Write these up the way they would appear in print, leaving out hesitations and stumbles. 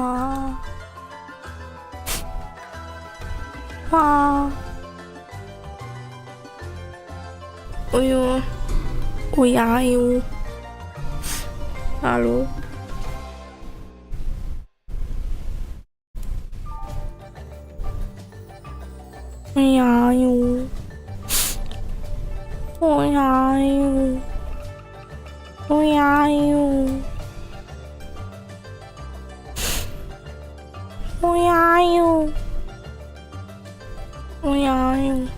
あーわーおよおやよあろおやよおやよおやよおやよおやよ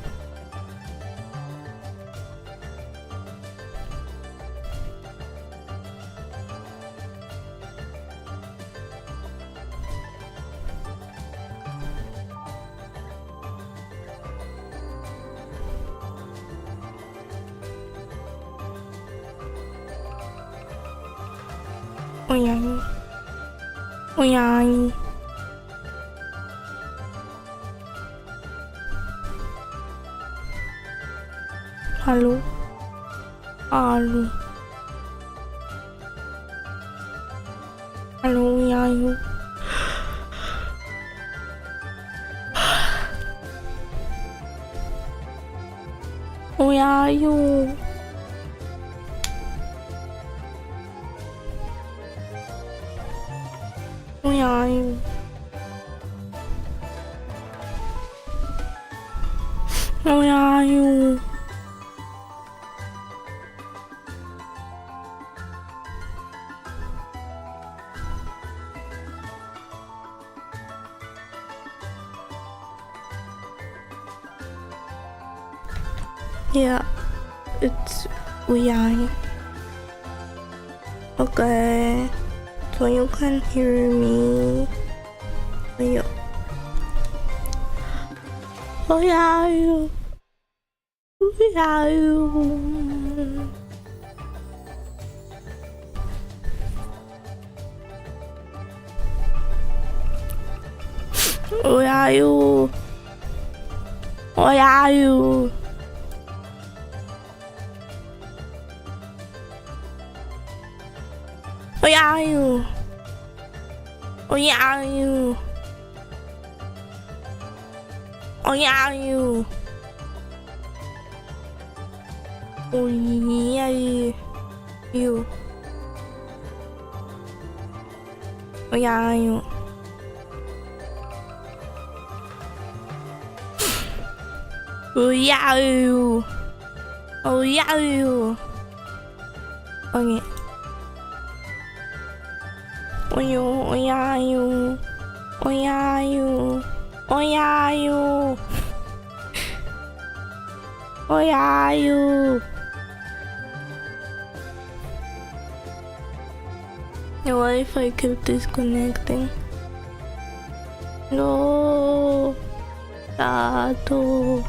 おやよおやよハローハローハローやよおやよおやよおやよYeah, it's weird. Okay, so you can hear me. Yeah. Oh yeah, you. Yeah, you. Oh yeah, you. Oh yeah, you. Oh yeah, you. Oh yeah, you. Oh yeah, you. Oh yeah, you. Oh yeah, you. Oh yeah, you. Oh yeah, you. Okay. Oh yo, oh yeah, you. Oh yeah, you. Oh yeah, you. Oh yeah, you. Your Wi-Fi kept disconnecting. No. Tato.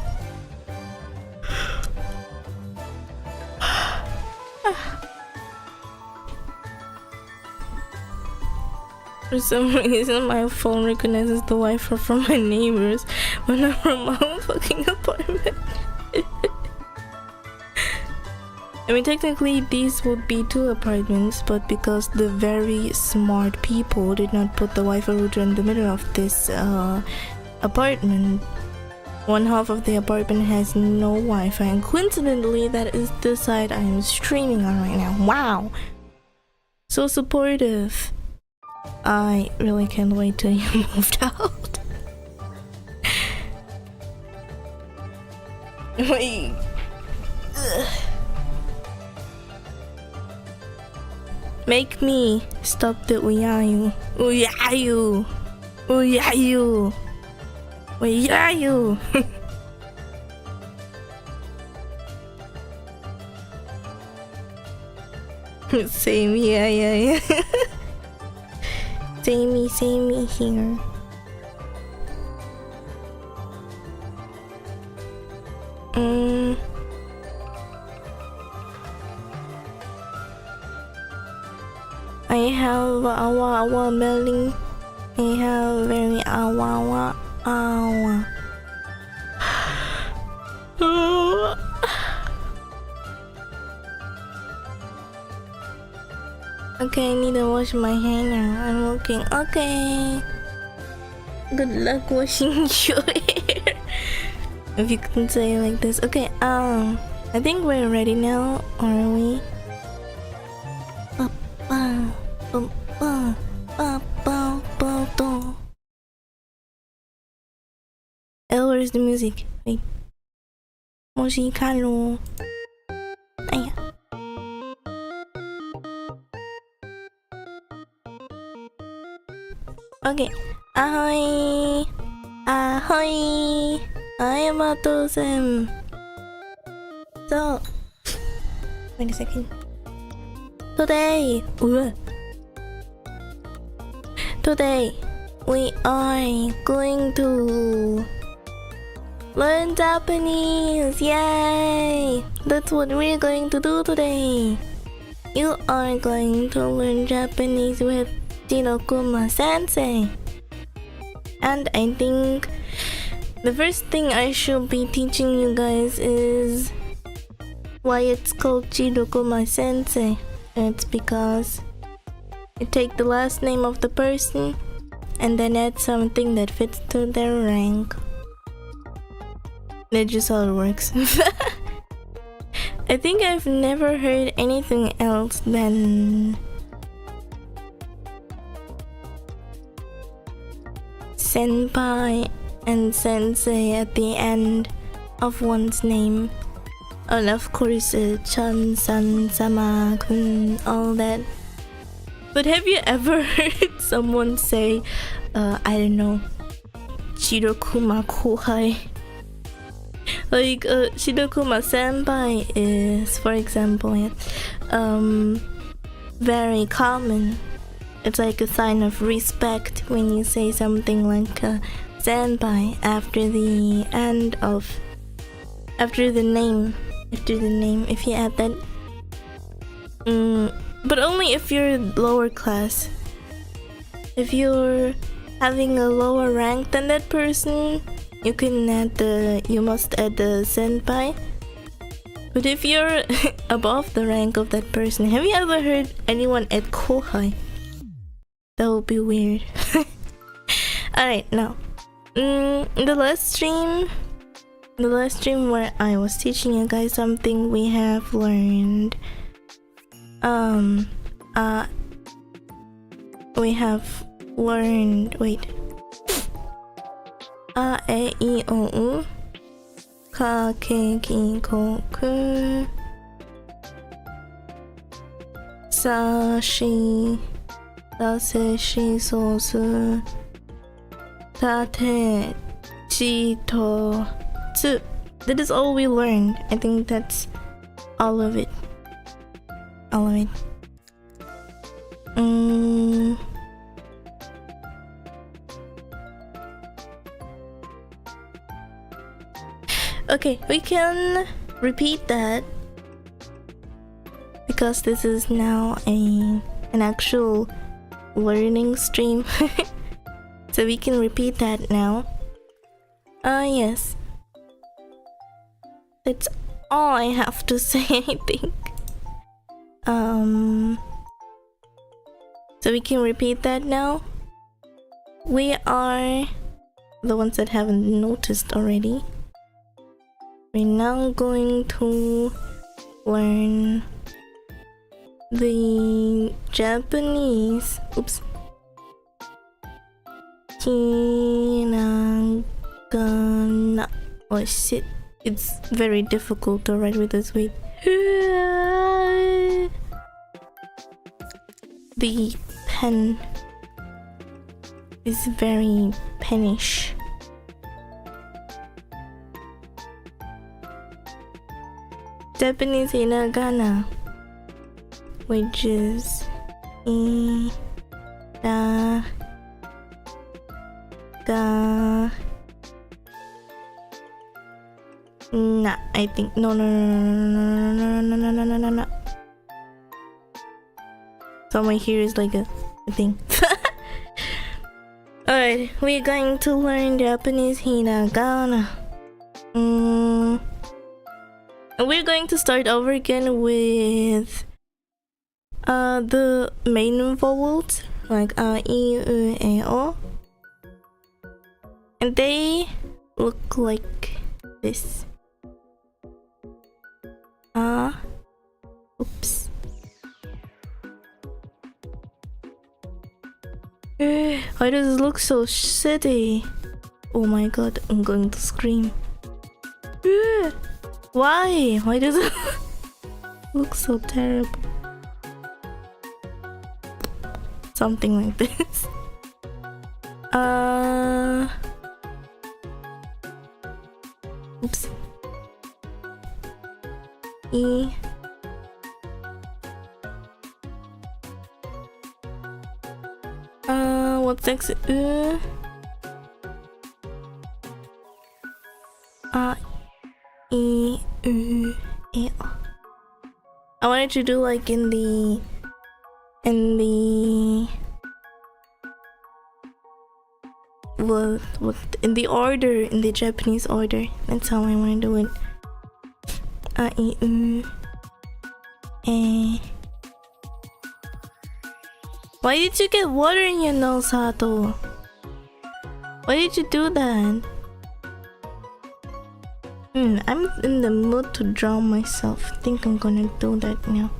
For some reason, my phone recognizes the Wi-Fi from my neighbors when I'm from my own fucking apartment. I mean, technically, these would be 2 apartments, but because the very smart people did not put the Wi-Fi router in the middle of this apartment, one half of the apartment has no Wi-Fi, and coincidentally, that is the side I am streaming on right now. Wow! So supportive. I really can't wait till you moved out. Wait. Ugh. Make me stop the uyayu. Uyayu. Uyayu. Uyayu. Same, yeah. Same here. I have awa belly. I have very awa. Okay, I need to wash my hair now. I'm working. Okay. Good luck washing your hair. If you can say it like this. Okay, I think we're ready now, are we? Oh, where's the music? Wait. Moshikaro. Aya. Okay. Ahoy! Ahoy! I am Atosem. So, wait a second. Today we are going to learn Japanese. Yay! That's what we're going to do today. You are going to learn Japanese with Shirokuma-sensei. And I think the first thing I should be teaching you guys is why it's called Shirokuma-sensei. It's because you take the last name of the person and then add something that fits to their rank. That's just how it works. I think I've never heard anything else than senpai and sensei at the end of one's name. And of course, chan, san, sama, kun, all that. But have you ever heard someone say, I don't know, Shirokuma kohai? Like, Shirokuma senpai is, for example, very common. It's like a sign of respect when you say something like senpai after the end of, after the name, if you add that. But only if you're lower class. If you're having a lower rank than that person, you can add you must add the senpai. But if you're above the rank of that person, have you ever heard anyone add kohai? That would be weird. Alright, now, the last stream where I was teaching you guys something, we have learned, wait, a, e, I, o, u, ka, ke, ki, ko, ku, sa, shi, da, se, shi, so, su, ta, te, chi, to, tsu. That is all we learned. I think that's all of it. Okay, we can repeat that because this is now an actual learning stream. So we can repeat that now. Yes. That's all I have to say, I think. So we can repeat that now. We are the ones that haven't noticed already. We're now going to learn the Japanese. Oops. Hiragana. Oh shit. It's very difficult to write with this weight. The pen is very pennish. Japanese hiragana, which is ira ga na, I think. No. Somewhere here is like a thing. Alright, we're going to learn Japanese hiragana. We're going to start over again with The main vowels, like I, U, E, O, and they look like this. Oops. Why does it look so shitty? Oh my god, I'm going to scream. Why? Why does it look so terrible? Something like this. Oops. E. What's next? A, E, U, E. I wanted to do like in the in the order, in the Japanese order. That's how I want to do it. A, I, U, E. Why did you get water in your nose, Hato? Why did you do that? I'm in the mood to draw myself. I think I'm gonna do that now.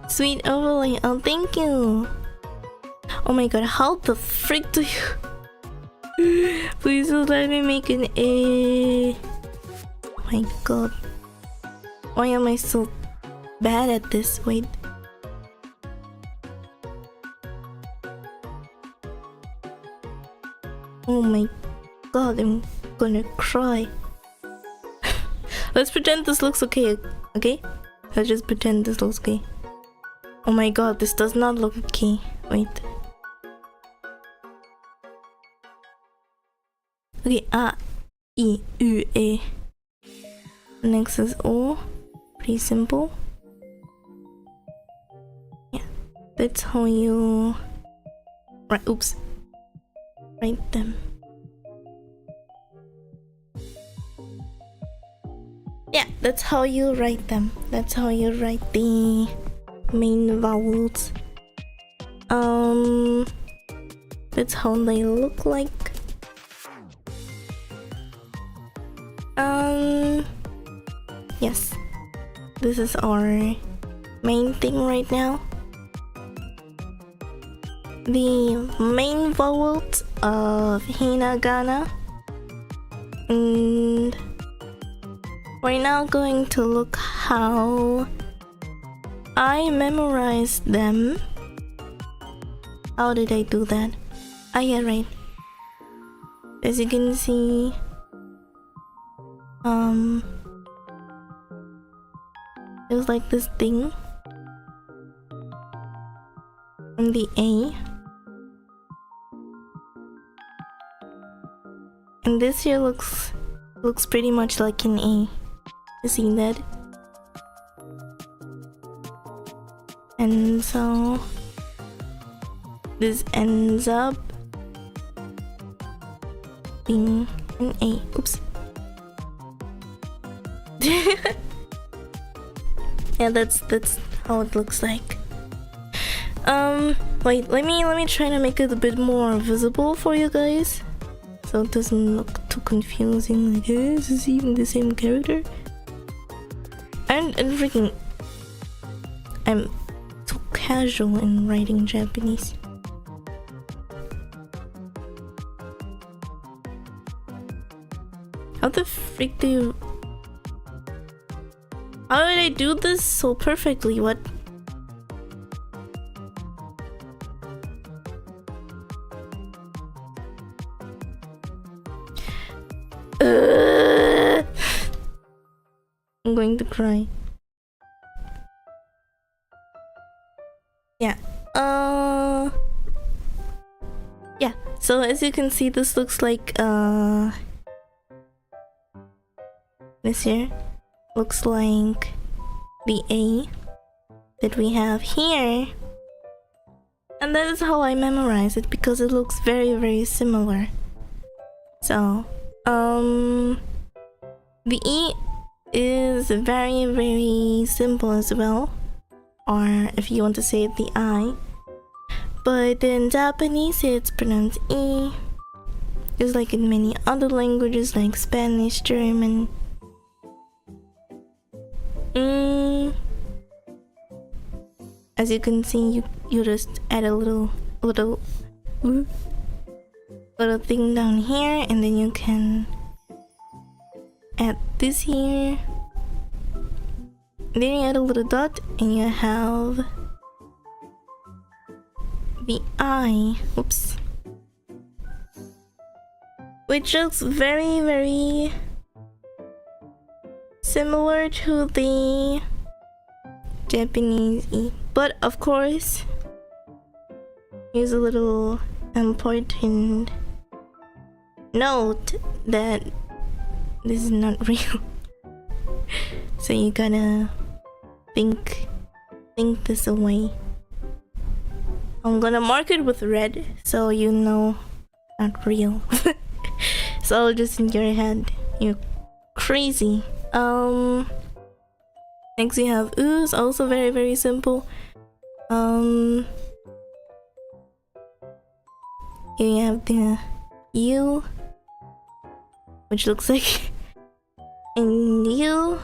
Sweet overlay. Oh, thank you. Oh my god, how the frick do you... Please don't let me make an A. Oh my god. Why am I so bad at this? Wait. Oh my god, I'm gonna cry. Let's pretend this looks okay, okay? Let's just pretend this looks okay. Oh my god, this does not look okay. Wait. Okay, A, I, U, E. Next is O. Pretty simple. Yeah, that's how you... Right, oops. Write them. Yeah, that's how you write them. That's how you write the main vowels. That's how they look like. Yes. This is our main thing right now. The main vowels of Hinagana, and we're now going to look how I memorized them. How did I do that? Ah, yeah, right. As you can see, it was like this thing from the A. And this here looks pretty much like an A. You see that? And so this ends up being an A. Oops. Yeah, that's how it looks like. Wait, let me try to make it a bit more visible for you guys, so it doesn't look too confusing. Like, hey, is this even the same character? And freaking, I'm so casual in writing Japanese. How the freak do you... How did I do this so perfectly? What? I'm going to cry. Yeah. Yeah. So as you can see, this looks like this here looks like the A that we have here, and that is how I memorize it, because it looks very, very similar. So the E is very, very simple as well. Or if you want to say it, the I. But in Japanese, it's pronounced E. Just like in many other languages like Spanish, German. As you can see, you just add a little thing down here, and then you can add this here. Then you add a little dot, and you have the I. Oops. Which looks very, very similar to the Japanese E. But of course, here's a little important note that this is not real. So you gotta think this away. I'm gonna mark it with red so you know not real. So just in your head, you're crazy. Next we have ooze, also very, very simple. Here you have the U, which looks like in U,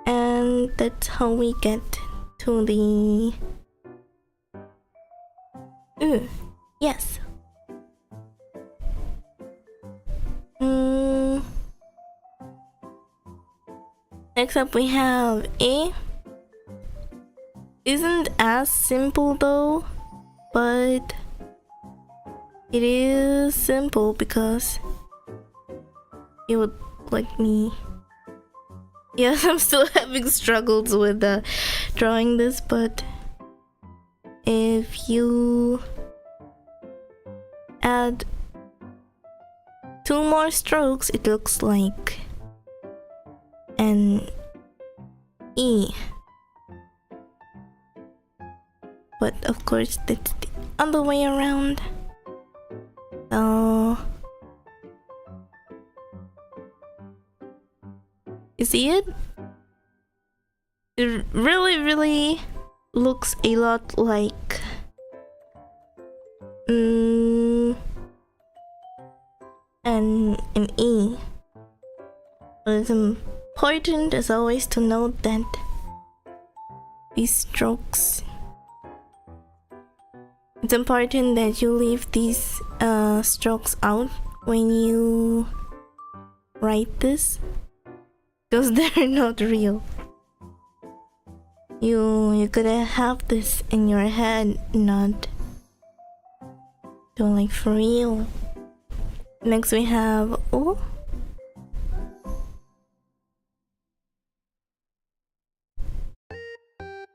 and that's how we get to the yes. Next up we have A. Isn't as simple though, but it is simple because it would like me. Yes, I'm still having struggles with drawing this, but if you add 2 more strokes, it looks like an E. But of course that's the other way around. So you see it? It really, really looks a lot like an E. But it's important as always to note that these strokes, it's important that you leave these strokes out when you write this, because they're not real. You gotta have this in your head, not do like for real. Next we have O.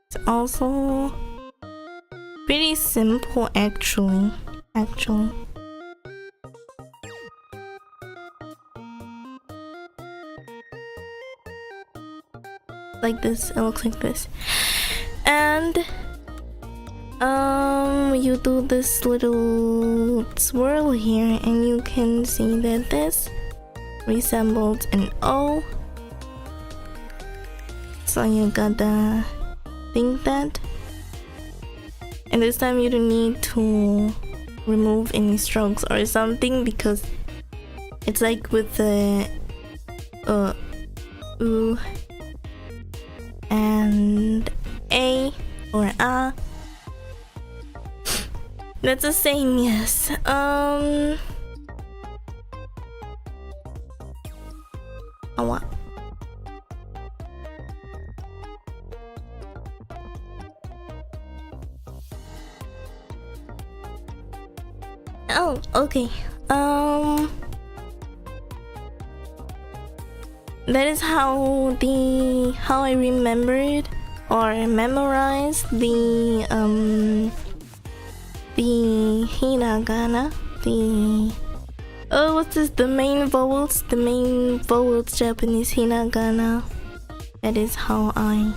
It's also pretty simple actually. Like this, it looks like this. And you do this little swirl here and you can see that this resembles an O. So you gotta think that. And this time you don't need to remove any strokes or something, because it's like with the U and A or A. That's the same, yes. What? Oh, okay. That is how I remembered or memorized the hiragana, what's this? The main vowels Japanese hiragana. That is how I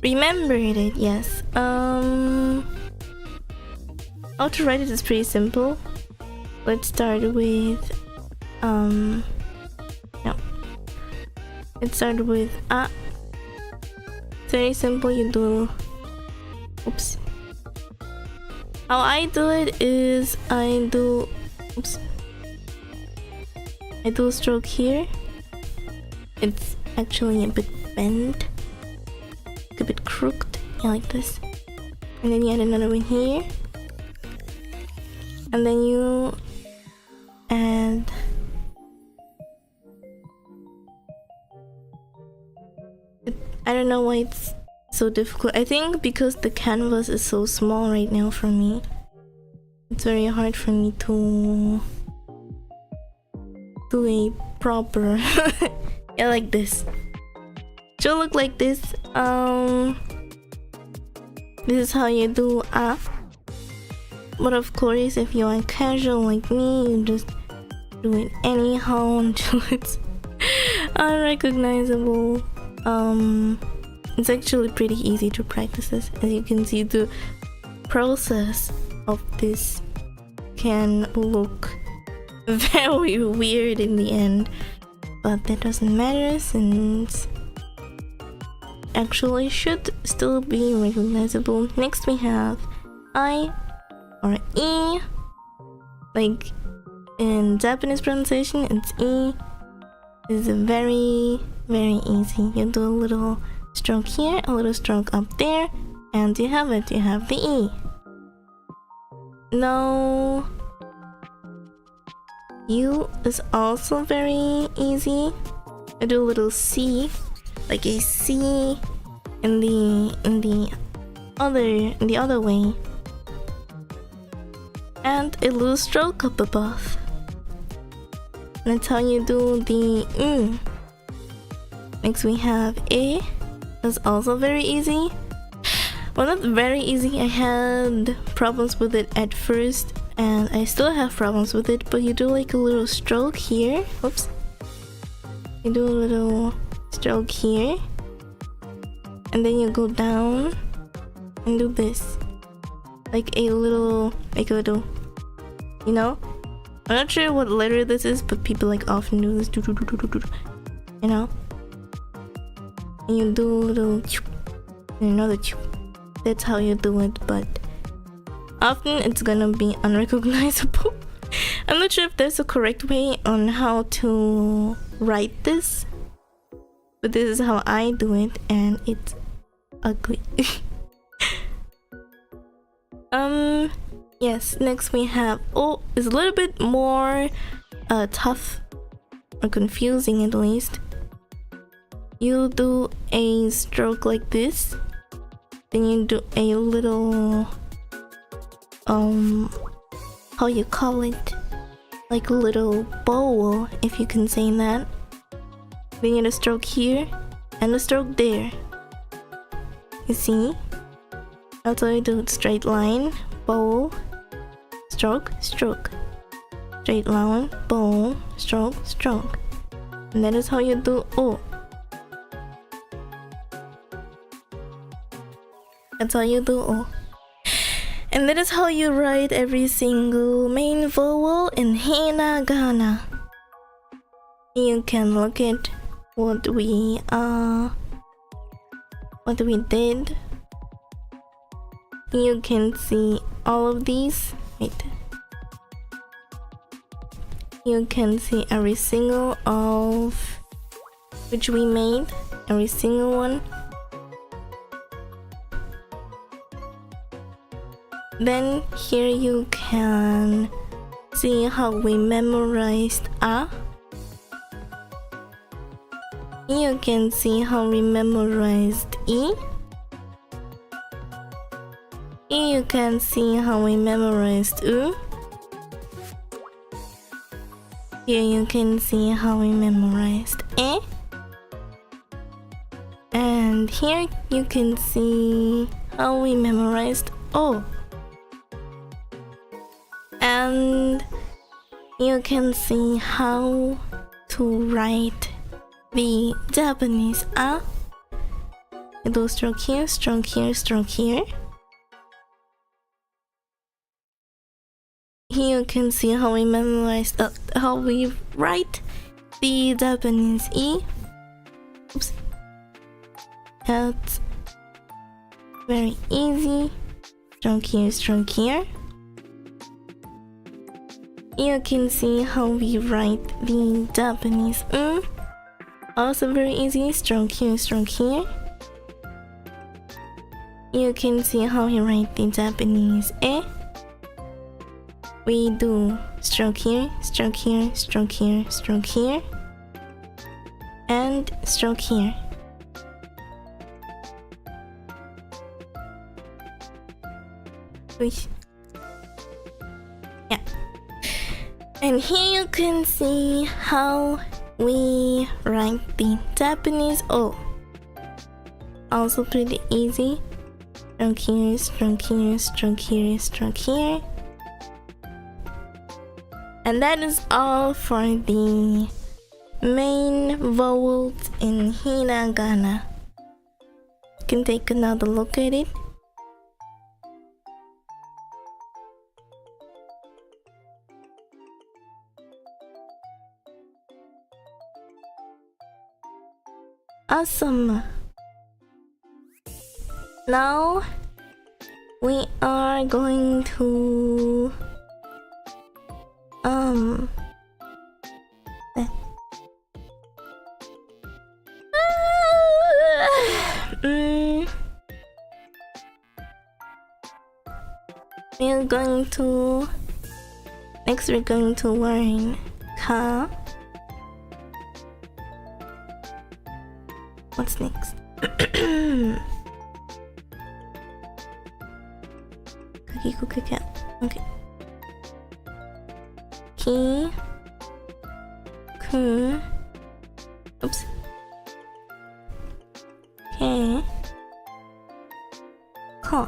remembered it. Yes. How to write it is pretty simple. Let's start with It starts with a. It's very simple. You do. Oops. How I do it is I do. Oops. I do a stroke here. It's actually a bit bent, a bit crooked, yeah, like this. And then you add another one here. And then you add I don't know why it's so difficult. I think because the canvas is so small right now for me. It's very hard for me to do a proper yeah, like this. Should look like this. This is how you do a. But of course, if you are casual like me, you just do it anyhow until it's unrecognizable. It's actually pretty easy to practice this. As you can see, the process of this can look very weird in the end, but that doesn't matter since actually should still be recognizable. Next we have I or E. Like in Japanese pronunciation, it's E. It's very easy. You do a little stroke here, a little stroke up there, and you have it. You have the E. Now U is also very easy. I do a little C, like a C in the other way, and a little stroke up above. That's how you do the Next we have A. That's also very easy. Well, not very easy. I had problems with it at first, and I still have problems with it, but you do like a little stroke here. Oops. You do a little stroke here, and then you go down and do this. Like a little, you know? I'm not sure what letter this is, but people like often do this, you know? And you do a little and another. That's how you do it, but often it's gonna be unrecognizable. I'm not sure if there's a correct way on how to write this, but this is how I do it, and it's ugly. Yes, next we have O. It's a little bit more tough or confusing, at least. You do a stroke like this, then you do a little how you call it, like a little bowl, if you can say that. Then you do a stroke here and a stroke there. You see? That's how you do it. Straight line, bowl, stroke, stroke. Straight line, bowl, stroke, stroke. And that is how you do O. That's how you do O. And that is how you write every single main vowel in hiragana. You can look at what we did. You can see all of these. Wait. You can see every single of which we made, every single one. Then here you can see how we memorized A. You can see how we memorized E. Here you can see how we memorized U. Here you can see how we memorized E. And here you can see how we memorized O. And you can see how to write the Japanese A. You do stroke here, stroke here, stroke here. Here you can see how we memorize, how we write the Japanese E. Oops. That's very easy. Stroke here, stroke here. You can see how we write the Japanese also very easy. Stroke here, stroke here. You can see how we write the Japanese e. We do stroke here, stroke here, stroke here, stroke here, and stroke here. Yeah. And here you can see how we write the Japanese O. Also pretty easy. Stroke here, stroke here, stroke here, stroke here. And that is all for the main vowels in hiragana. You can take another look at it. Awesome. Now we are going to we're going to next we're going to learn ka. What's next? Okay. Ki, ku, oops, ke, ko,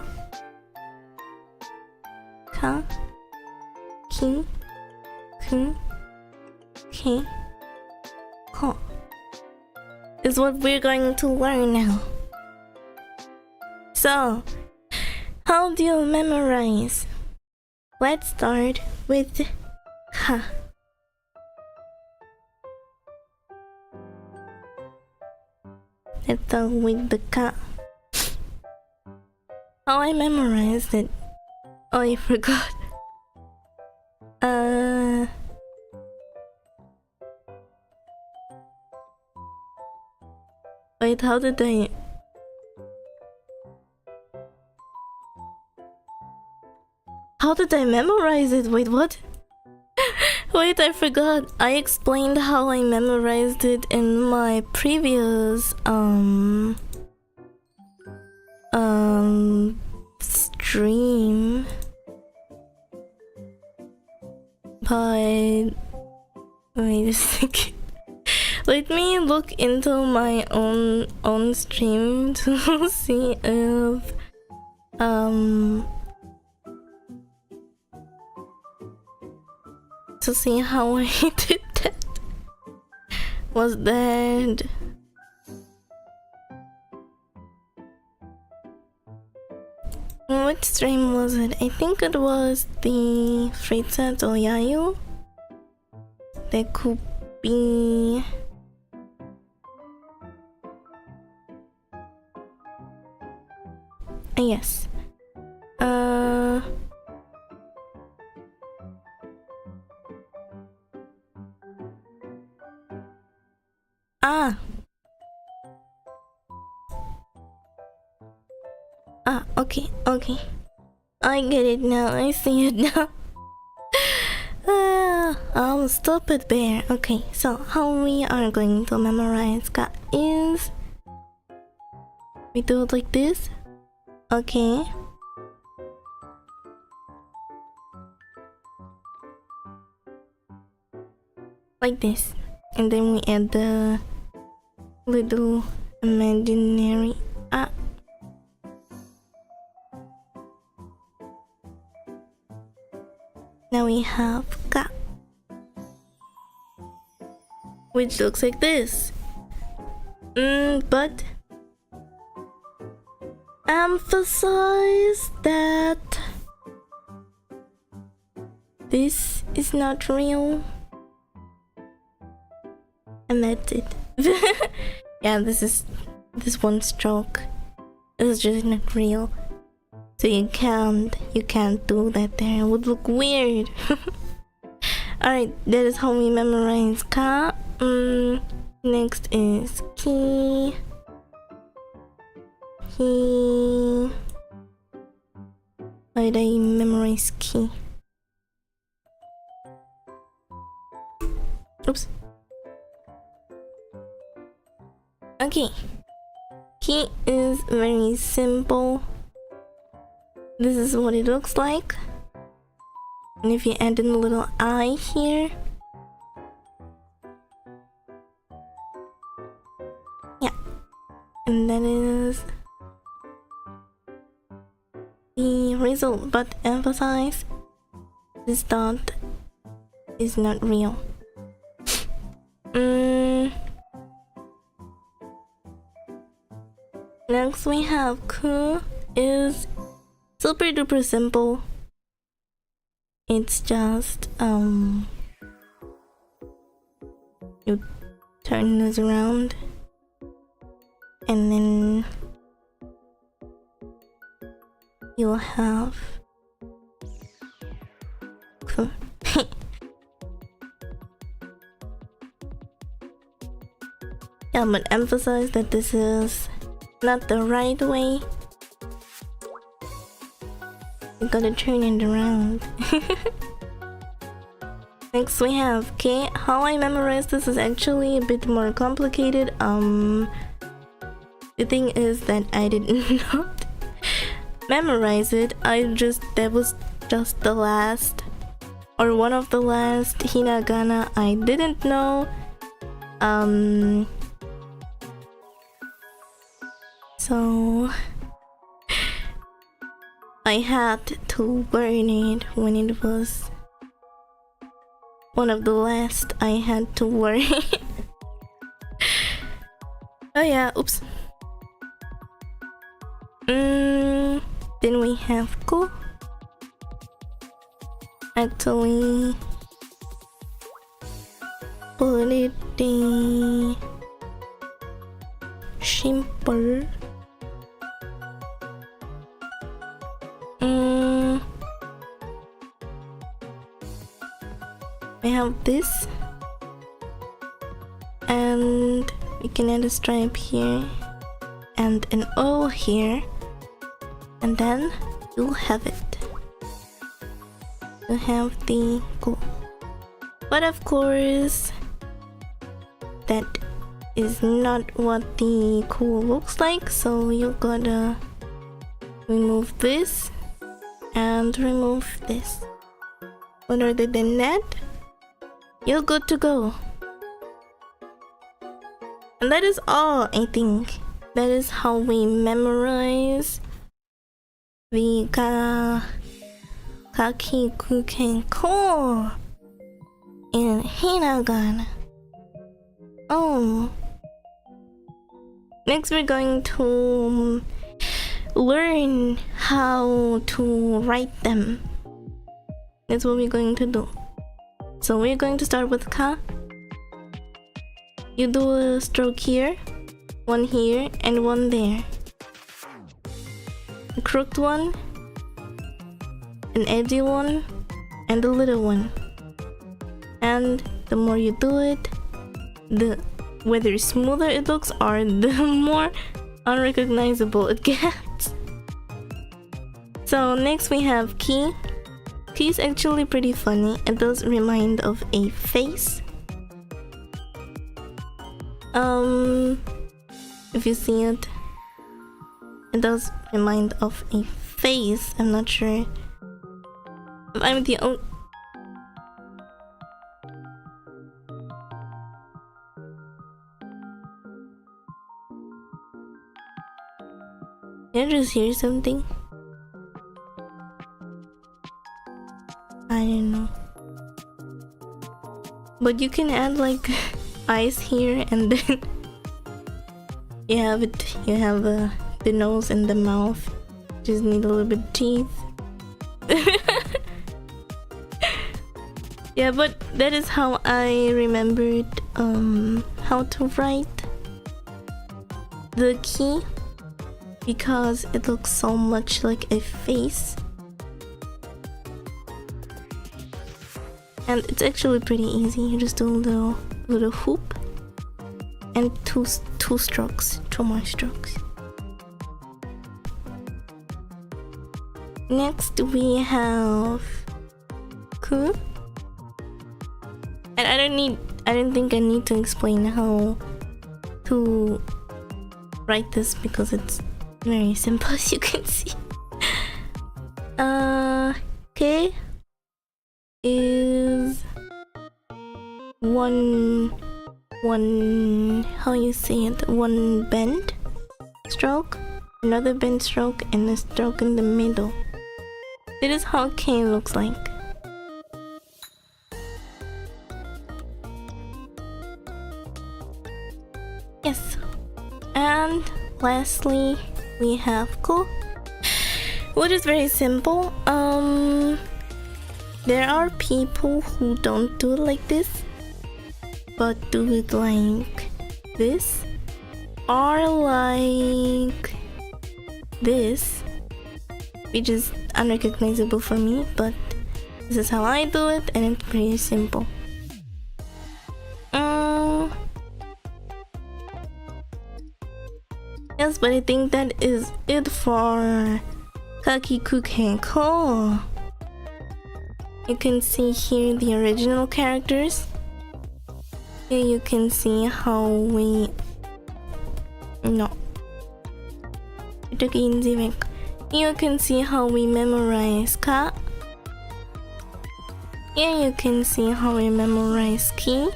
ka, ki, ku, ke, ko is what we're going to learn now. So, how do you memorize? Let's start with ka. Let's start with the ka. How I memorized it? Oh, I forgot. Wait, how did I memorize it? Wait, what? Wait, I forgot. I explained how I memorized it in my previous stream. But wait a second. Let me look into my own stream to see if to see how I did that. Was that what stream was it? I think it was the Fritza to Yayu. That could be yes. Okay. I get it now. I see it now. I'm a stupid bear. Okay, so how we are going to memorize ka is we do it like this. Okay. Like this. And then we add the little imaginary Now we have ka, which looks like this. But emphasize that this is not real. And that's it. Yeah, this one stroke. This is just not real. So you can't do that there. It would look weird. Alright, that is how we memorize ka. Next is ki. Why did I memorize ki? Oops. Okay. Ki is very simple. This is what it looks like. And if you add in a little I here. Yeah. And that is the result, but emphasize this dot is not real. Next we have ku is super duper simple. It's just you turn this around and then you'll have ku. Yeah, but emphasize that this is not the right way. You gotta turn it around. Next we have K. How I memorized this is actually a bit more complicated. The thing is that I did not memorize it. That was just the last or one of the last hiragana I didn't know. So I had to learn it when it was one of the last I had to learn. Oh yeah, oops. Then we have ko. Actually, pretty simple. We have this, and we can add a stripe here and an O here, and then you'll have it. You have the ko. But of course, that is not what the ko looks like, so you gotta remove this and remove this. But other than that, you're good to go. And that is all, I think. That is how we memorize the kaki, kuken, ko in hiragana. Next we're going to learn how to write them. That's what we're going to do. So we're going to start with ka. You do a stroke here, one here, and one there. A crooked one, an edgy one, and a little one. And the more you do it, the whether smoother it looks or the more unrecognizable it gets. So next we have ki. Ki is actually pretty funny. It does remind of a face. If you see it, it does remind of a face. I'm not sure if I'm the only. Did I just hear something? I don't know. But you can add like eyes here, and then you have it. You have the nose and the mouth. Just need a little bit of teeth. Yeah, but that is how I remembered how to write the key because it looks so much like a face. And it's actually pretty easy. You just do a little hoop and two more strokes. Next we have ku. And I don't think I need to explain how to write this because it's very simple, as you can see. K is one how you say it, one bend stroke, another bend stroke, and a stroke in the middle. That is how K looks like. Yes. And lastly, we have ko, which is very simple. There are people who don't do it like this, but do it like this, or like this, which is unrecognizable for me, but this is how I do it, and it's pretty simple. Yes, but I think that is it for Kakikuken ko. You can see here the original characters. Here you can see how we... No. You can see how we memorize ka. Here you can see how we memorize ki.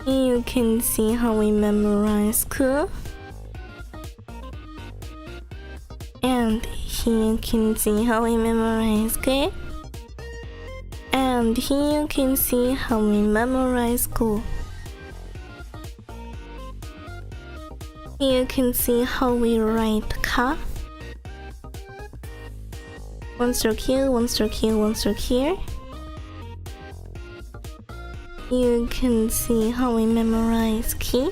Here you can see how we memorize ku. And here you can see how we memorize ke. And here you can see how we memorize ko. Here you can see how we write ka. One stroke here, one stroke here, one stroke here. You can see how we memorize ki.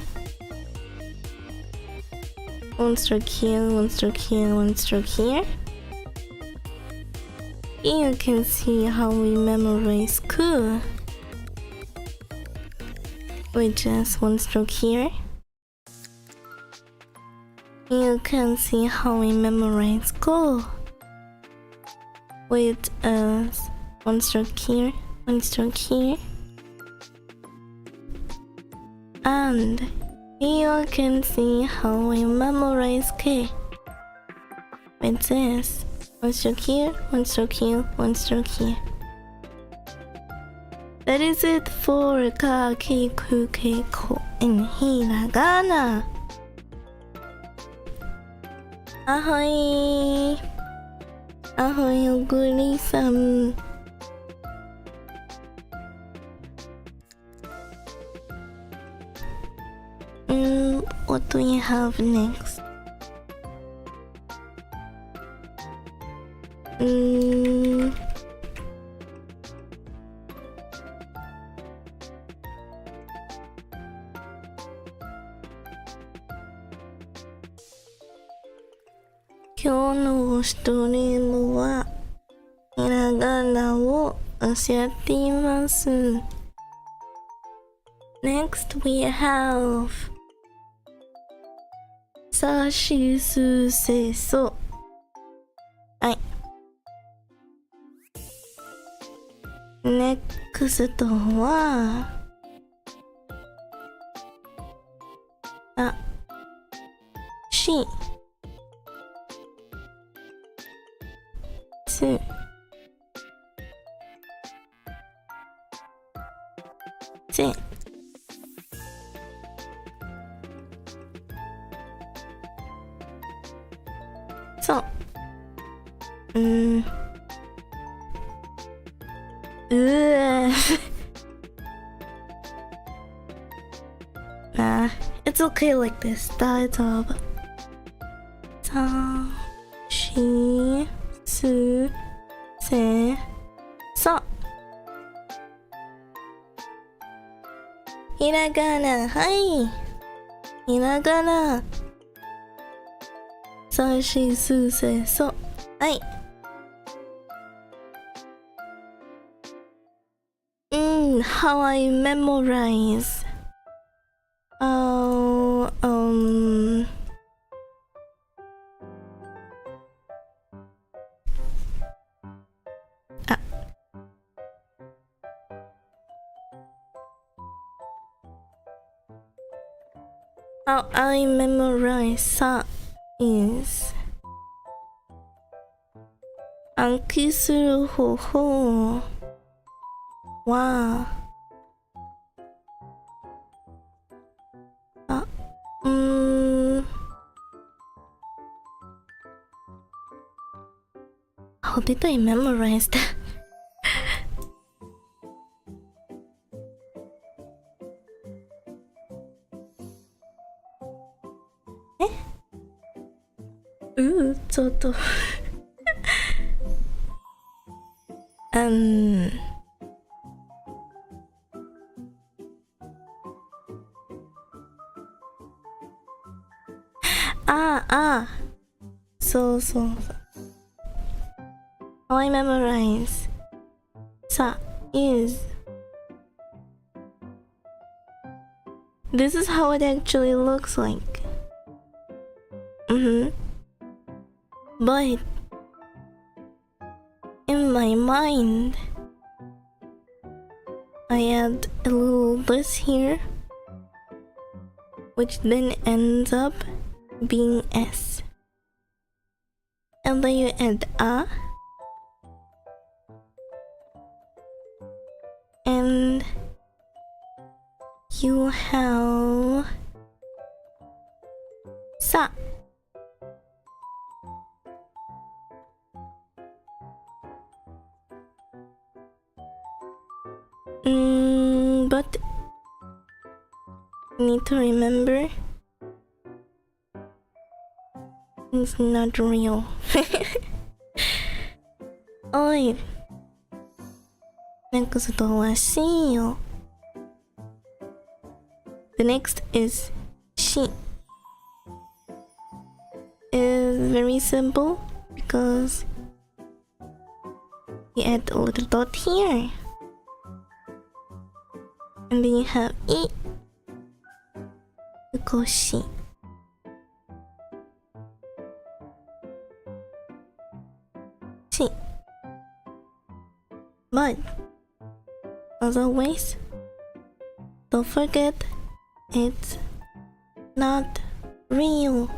One stroke here, one stroke here, one stroke here. You can see how we memorize ku, with just one stroke here. You can see how we memorize ko, with one stroke here, one stroke here. And you can see how we memorize K, with this one stroke here, one stroke here, one stroke here. That is it for ka, ki, ku, ke, ko in hiragana. Ahoy! Ahoy, oguri-san. What do we have next?今日のストリームはひらがなを教えています。Next we have さしすせそ。はい。Next はあしすせそうNah, it's okay like this. 大丈夫。さしすせそ。ひらがな、はい。ひらがな。さしすせそ。はい。How I memorize. Oh, how I memorize さ is 暗記する方法はHow did I memorize that? ちょっとそうそう。How I memorize さ is This is how it actually looks like. But in my mind, I add a little this here, which then ends up being S. And then you add A, and you have Sa. But I need to remember it's not real. おい、なんかちょっとおかしいよ。The next is she. It's very simple because you add a little dot here. And then you have E equals she. She. But as always, don't forget it's not real.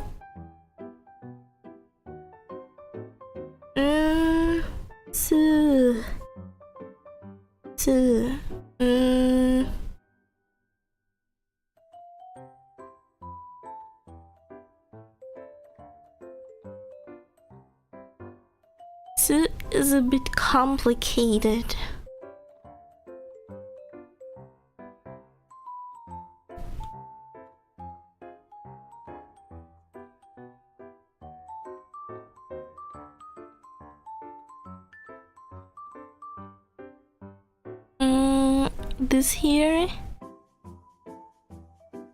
Su. Su is a bit complicated. This here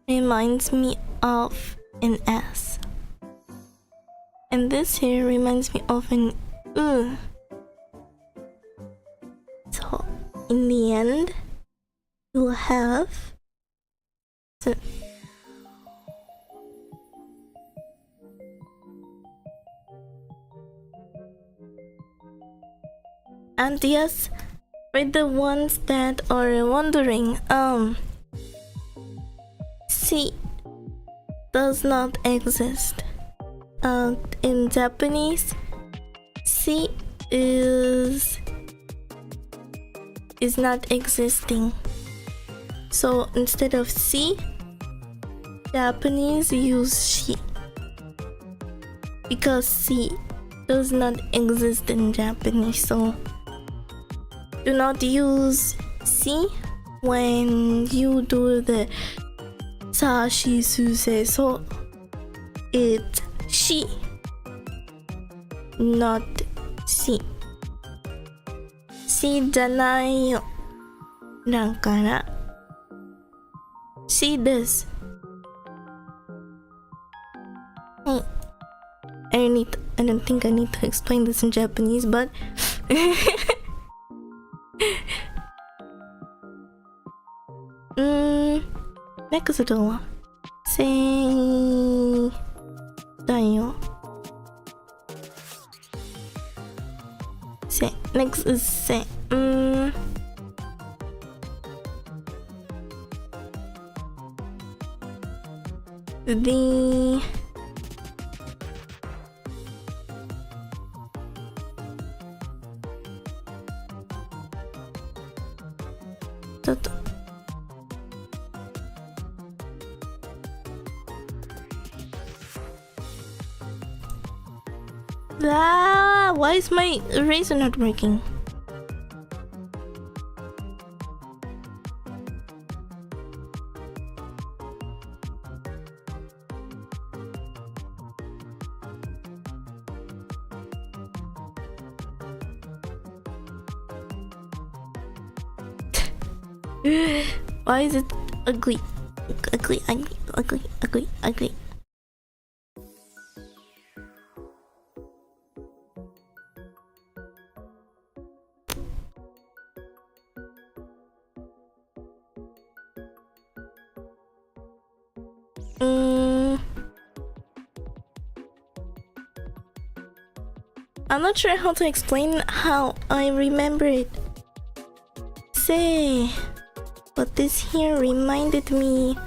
reminds me of an S. And this here reminds me of an U. So in the end, you'll have and yes, for the ones that are wondering, C does not exist. In Japanese, C is not existing. So instead of C, Japanese use she. Because C does not exist in Japanese, so do not use C when you do the sa, shi, su, se, so. It's she, not C. C じゃないよ。だから C です。I don't think I need to explain this in Japanese, but next はせだよ。せ next is せthe why is my eraser not working? Why is it ugly? Ugly. I'm not sure how to explain how I remember it. Say, but this here reminded me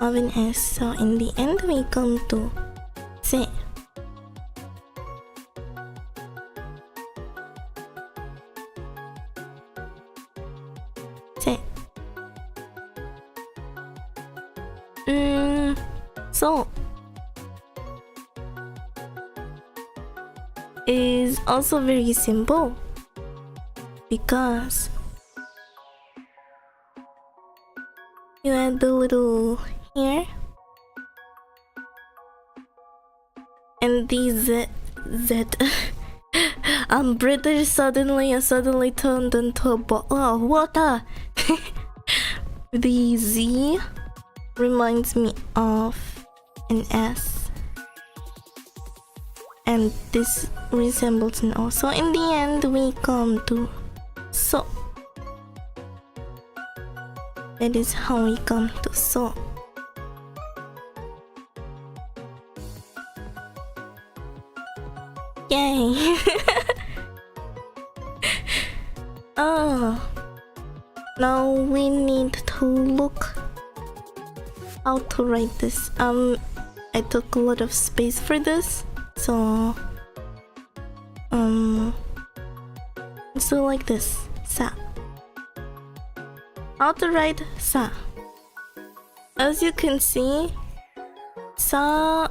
of an S, so in the end we come to say. Say. So is also very simple because you add the little here and the Z. I'm British suddenly. I suddenly turned into a bottle of water. The Z reminds me of an S, and this resembles an O. So in the end, we come to so. That is how we come to so. Yay! Oh, now we need to look how to write this. I took a lot of space for this, so let's do like this. Sa. How to write sa. As you can see, sa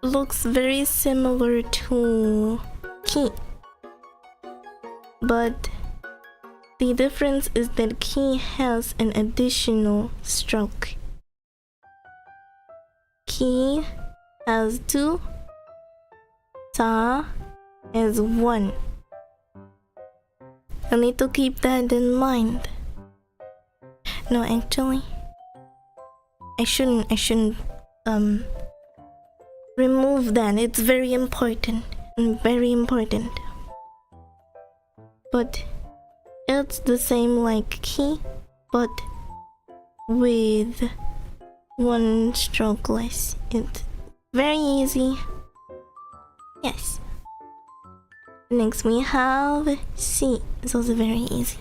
looks very similar to ki, but the difference is that ki has an additional stroke. Ki has 2, sa has 1. I need to keep that in mind. No, actually, I shouldn't remove that. It's very important. But it's the same like ki, but with 1 stroke less. It's very easy. Yes. Next we have C. It's also very easy.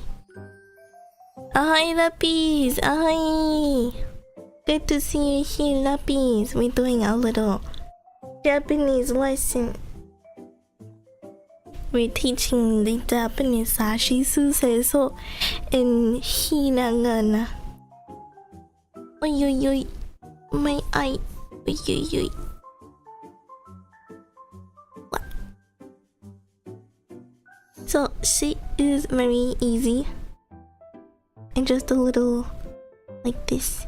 Ahoy, Lapis! Ahoy! Good to see you here, Lapis. We're doing a little Japanese lesson. We're teaching the Japanese Sashi Suseso in Hinagana. Oy oy oy. My eye. Oy oy oy. What? So she is very easy. And just a little like this.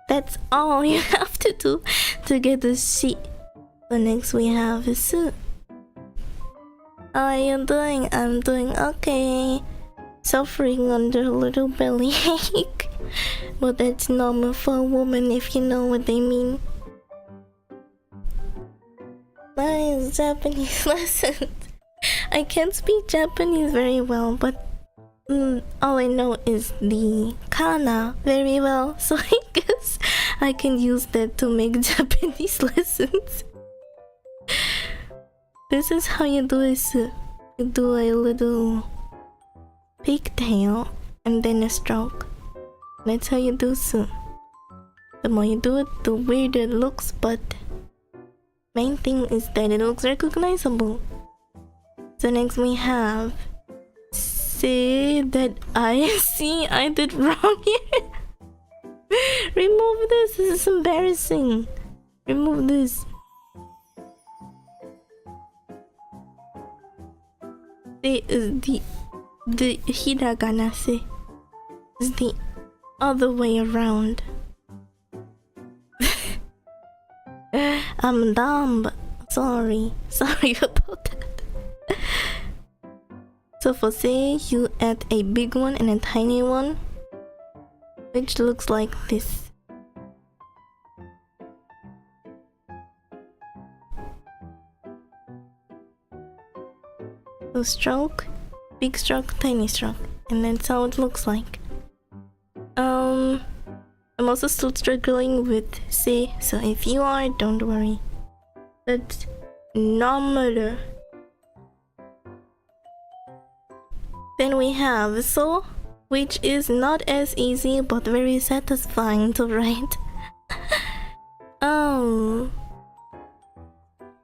That's all you have to do to get the sheet. So next we have a suit. How are you doing? I'm doing okay. Suffering under a little belly ache. But that's normal for a woman if you know what they mean. Nice Japanese lessons. I can't speak Japanese very well, but all I know is the kana very well, so I guess I can use that to make Japanese lessons. This is how you do it. You do a little pigtail and then a stroke. That's how you do it. The more you do it, the weirder it looks, but main thing is that it looks recognizable. So next we have say that I see I did wrong here. Remove this is embarrassing. Remove this. The hiragana se is the other way around. I'm dumb, but sorry about that. So for say you add a big one and a tiny one, which looks like this. So stroke, big stroke, tiny stroke, and that's how it looks like. I'm also still struggling with say, so if you are, don't worry. That's normal. Then we have so, which is not as easy but very satisfying to write.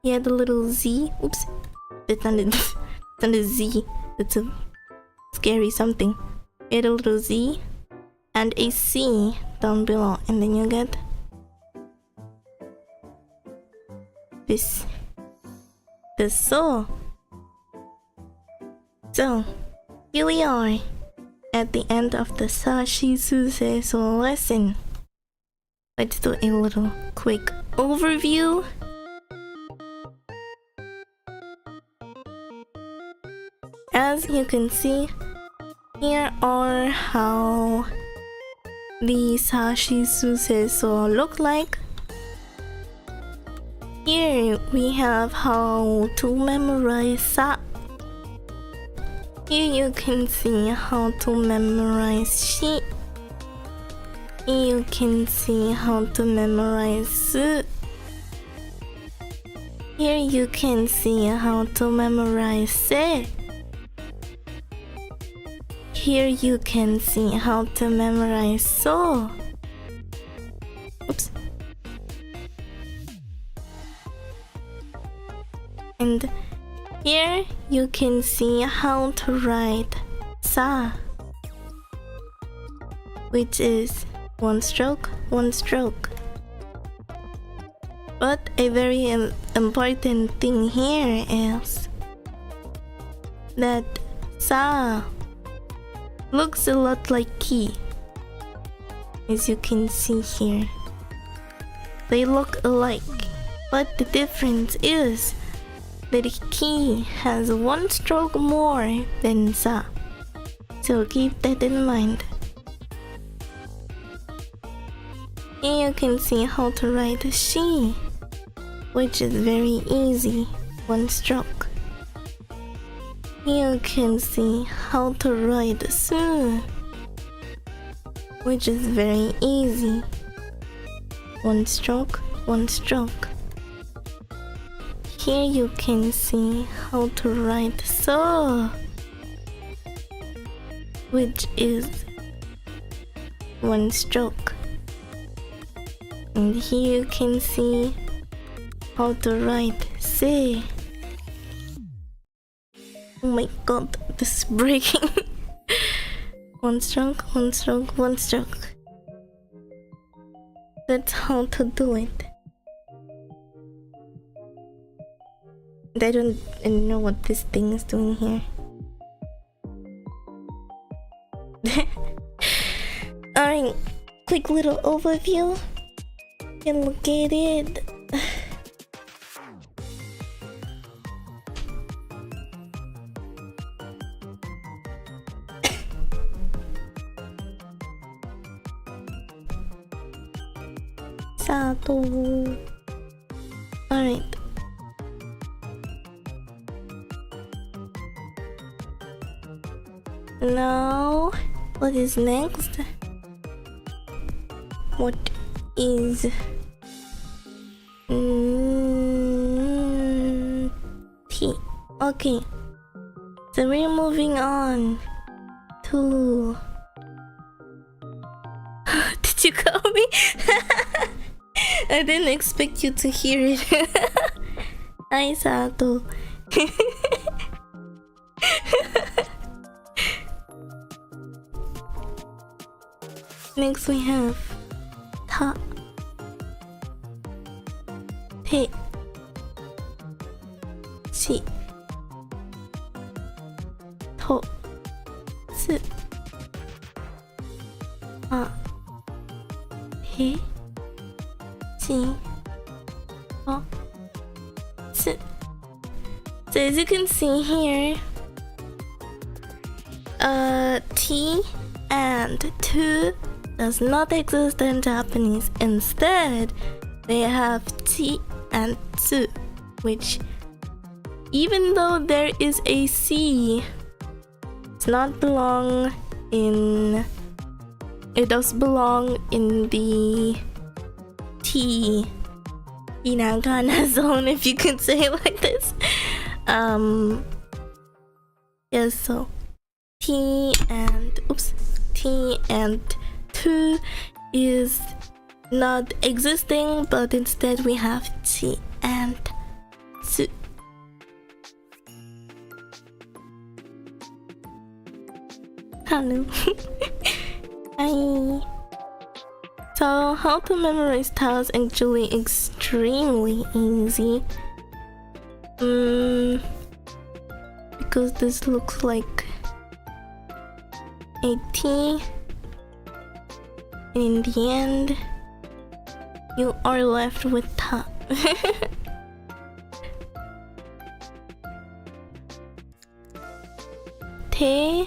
Yeah, the little Z. Oops, that's not a Z. That's a scary something. Yeah, the little Z and a C down below, and then you get this. The so. So here we are at the end of the Sashisuseso lesson. Let's do a little quick overview. As you can see, here are how the Sashisuseso look like. Here we have how to memorize sa. Here you can see how to memorize shi. Here you can see how to memorize su. Here you can see how to memorize se. Here you can see how to memorize so. Oops. And here you can see how to write sa, which is one stroke, one stroke. But a very important thing here is that sa looks a lot like ki, as you can see here. They look alike, but the difference is that ki has one stroke more than sa. So keep that in mind. Here you can see how to write shi, which is very easy, one stroke. You can see how to write su, which is very easy, one stroke, one stroke. Here you can see how to write so, which is one stroke. And here you can see how to write se. Oh my god, this is breaking. One stroke, one stroke, one stroke. That's how to do it. I don't know what this thing is doing here. Alright, quick little overview. And look at it. Sato. Alright. Now, what is next? What is T? Okay, so we're moving on to. Did you call me? I didn't expect you to hear it. Hi, Sato. Next we have ta, te, chi, to, tsu, a, he, chi, to, tsu. So as you can see here, T and tu does not exist in Japanese. Instead, they have T and tsu, which even though there is a C, does not belong in. It does belong in the T hinagana zone, if you can say it like this. Yes, so T and tu is not existing, but instead we have T and tsu. Hello. Hi. So how to memorize ta is actually extremely easy. Because this looks like a T, and in the end, you are left with ta. Te,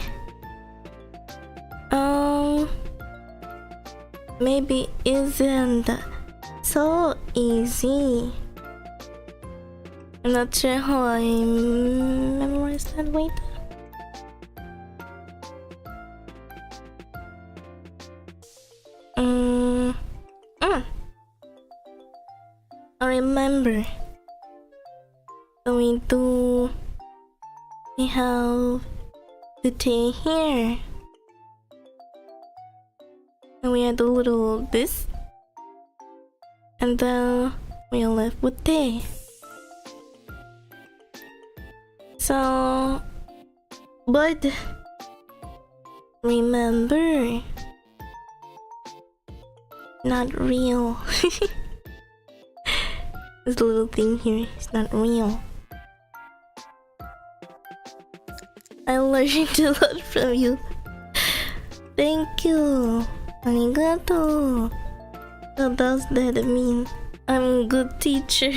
maybe isn't so easy. I'm not sure how I memorized that. Wait. I remember. So we have the T here. And we had a little this. And then we are left with T. So, but remember, not real. This little thing here is not real. I learned a lot from you. Thank you. Arigato. What does that mean? I'm a good teacher.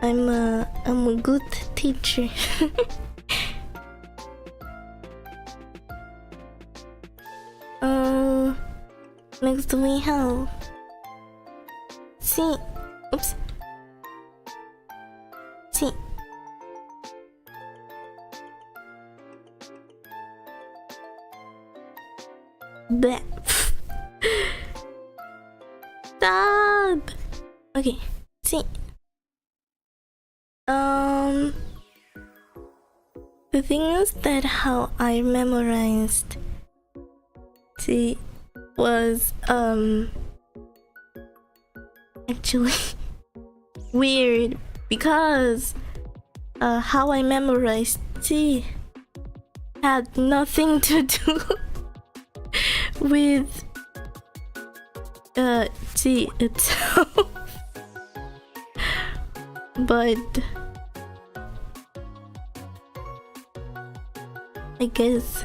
I'm a good teacher. Next we have C. Oops. C. Bleh. Stop. Okay. C. The thing is that how I memorized C was actually weird, because how I memorized C had nothing to do with C itself. But I guess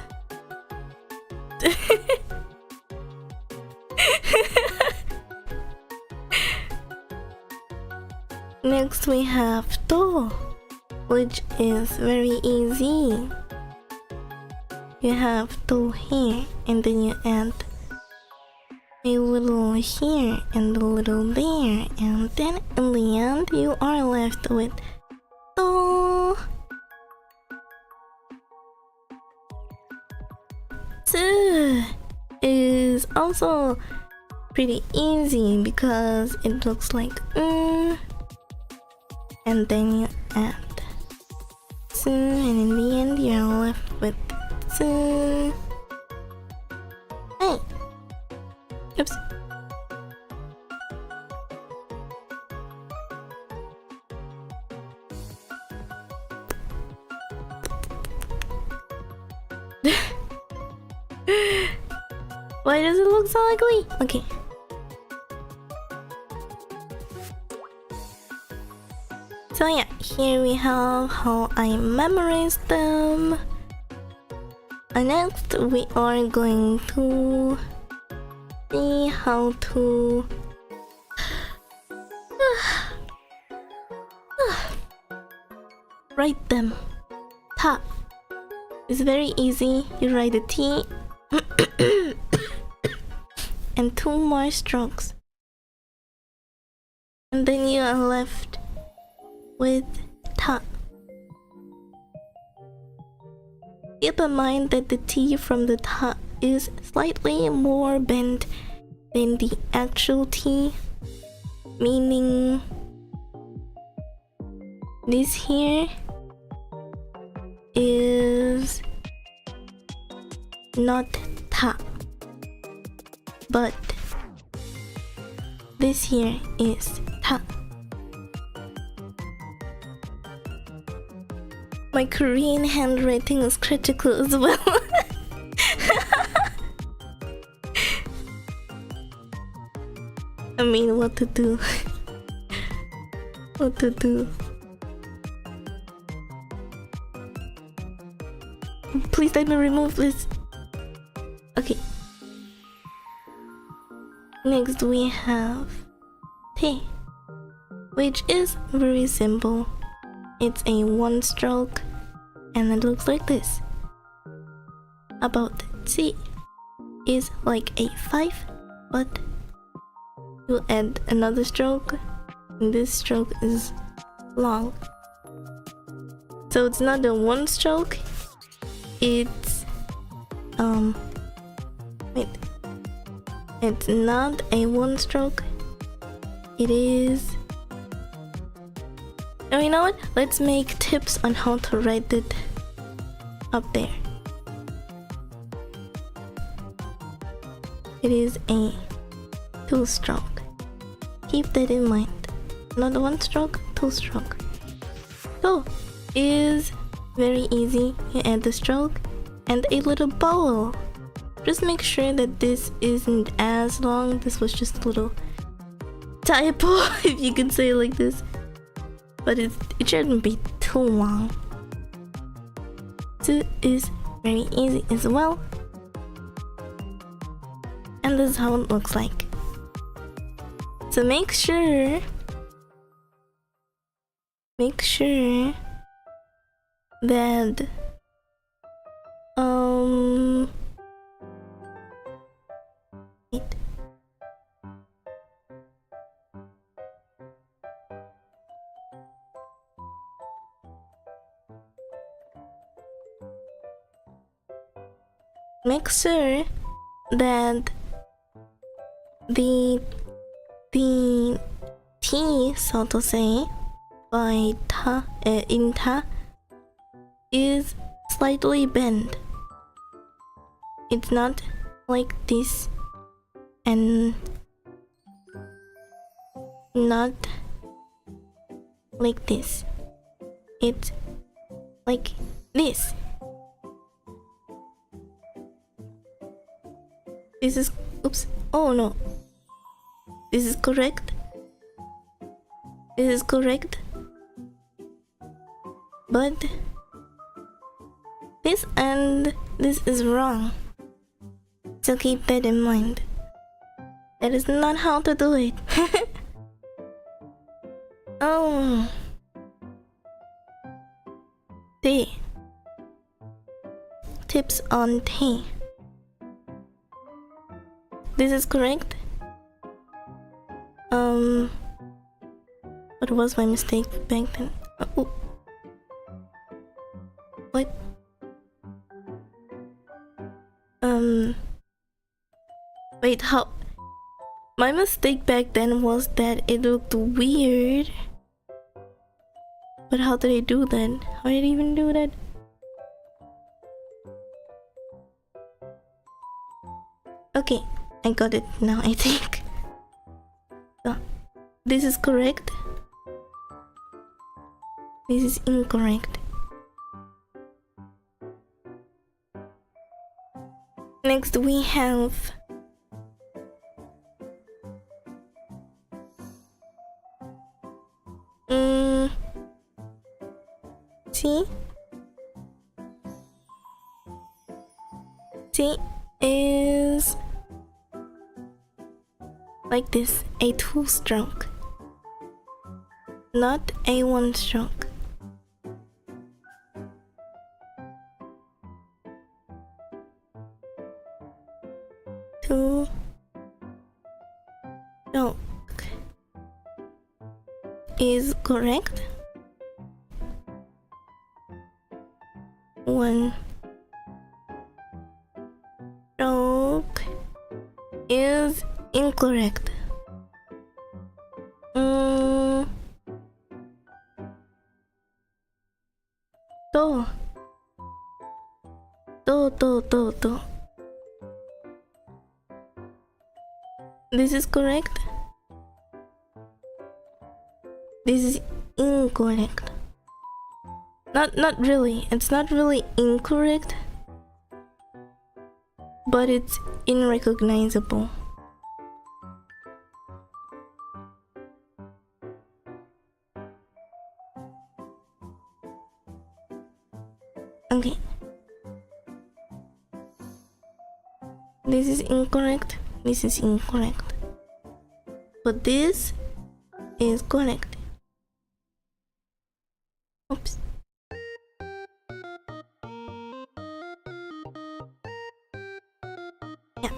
next we have to, which is very easy. You have to here, and then you add a little here and a little there, and then in the end you are left with to. 2 is also pretty easy because it looks like and then you add and in the end you're left with hey, oops. Why does it look so ugly? Okay. So yeah, here we have how I memorized them. And next we are going to see how to write them. Ta. It's very easy. You write a T and 2 more strokes. And then you are left with ta. Keep in mind that the T from the ta is slightly more bent than the actual T, meaning this here is not ta, but this here is ta. My Korean handwriting is critical as well. I mean, what to do? What to do? Please let me remove this. Okay. Next we have te, which is very simple. It's a 1 stroke and it looks like this. About C is like a 5, but you add another stroke and this stroke is long. So it's not a 1 stroke, it's wait, it's not a 1 stroke, it is. Oh, you know what? Let's make tips on how to write it up there. It is a 2 stroke. Keep that in mind. Not 1 stroke, 2 stroke. So is very easy. You add the stroke and a little bowl. Just make sure that this isn't as long. This was just a little typo, if you can say it like this. But it shouldn't be too long. This is very easy as well. And this is how it looks like. So make sure that wait. Make sure that the T, so to say, by ta in ta is slightly bent. It's not like this and not like this. It's like this. This is, oops, oh no. This is correct. This is correct. But this and this is wrong. So keep that in mind. That is not how to do it. Oh. T. Tips on T. This is correct. What was my mistake back then? Oh. What? Wait, how? My mistake back then was that it looked weird. But how did I do that? How did I even do that? Okay, I got it now, I think. So, this is correct. This is incorrect. Next we have C is like this, a 2-stroke, not a 1-stroke. Two-stroke is correct. 1-stroke is incorrect. Do. This is correct. This is incorrect. Not really. It's not really incorrect, but it's unrecognizable. Okay. This is incorrect. This is incorrect. But this is correct. Oops. Yeah,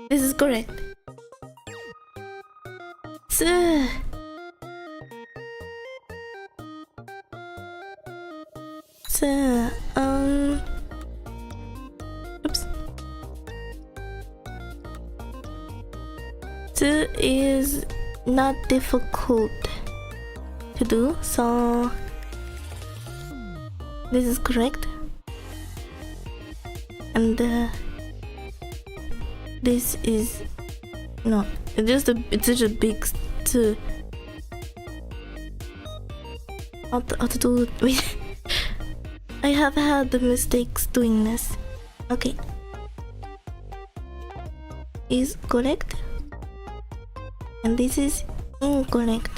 this is correct. Oops. Is not difficult to do, so this is correct. And this is no, it's such a big how to do it. Wait. I have had the mistakes doing this. Okay. Is correct. And this is incorrect.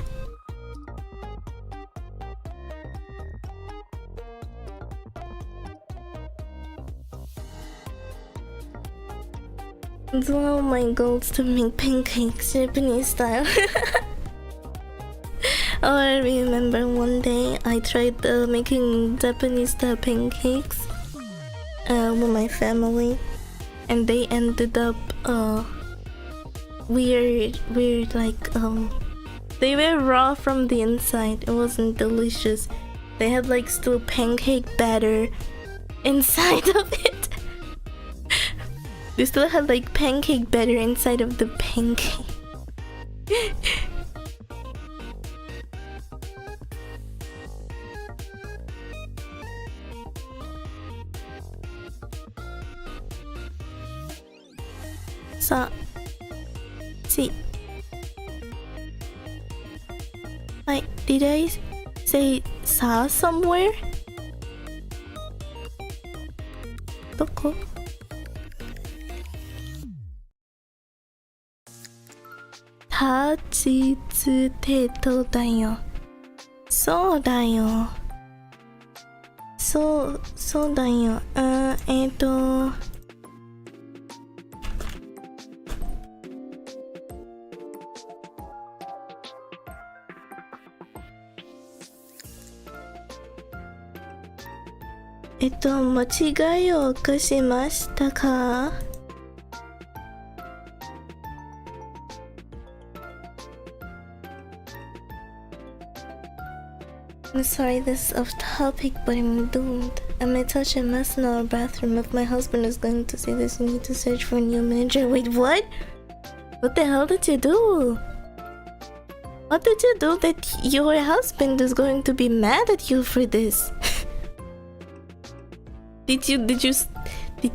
It's one of my goals to make pancakes Japanese style. Oh, I remember one day I tried making Japanese style pancakes with my family, and they ended up weird, like they were raw from the inside. It wasn't delicious. They had like still pancake batter inside of it. They still had like pancake batter inside of the pancake. So, see. Did I say sa somewhere? どこ? 立ちつてとだよ。そうだよ。そうだよ。間違いを犯しましたか? I'm sorry, this is off topic, but I'm doomed. I might touch a mess in our bathroom. If my husband is going to see this, you need to search for a new manager. Wait, what? What the hell did you do? What did you do that your husband is going to be mad at you for this? Did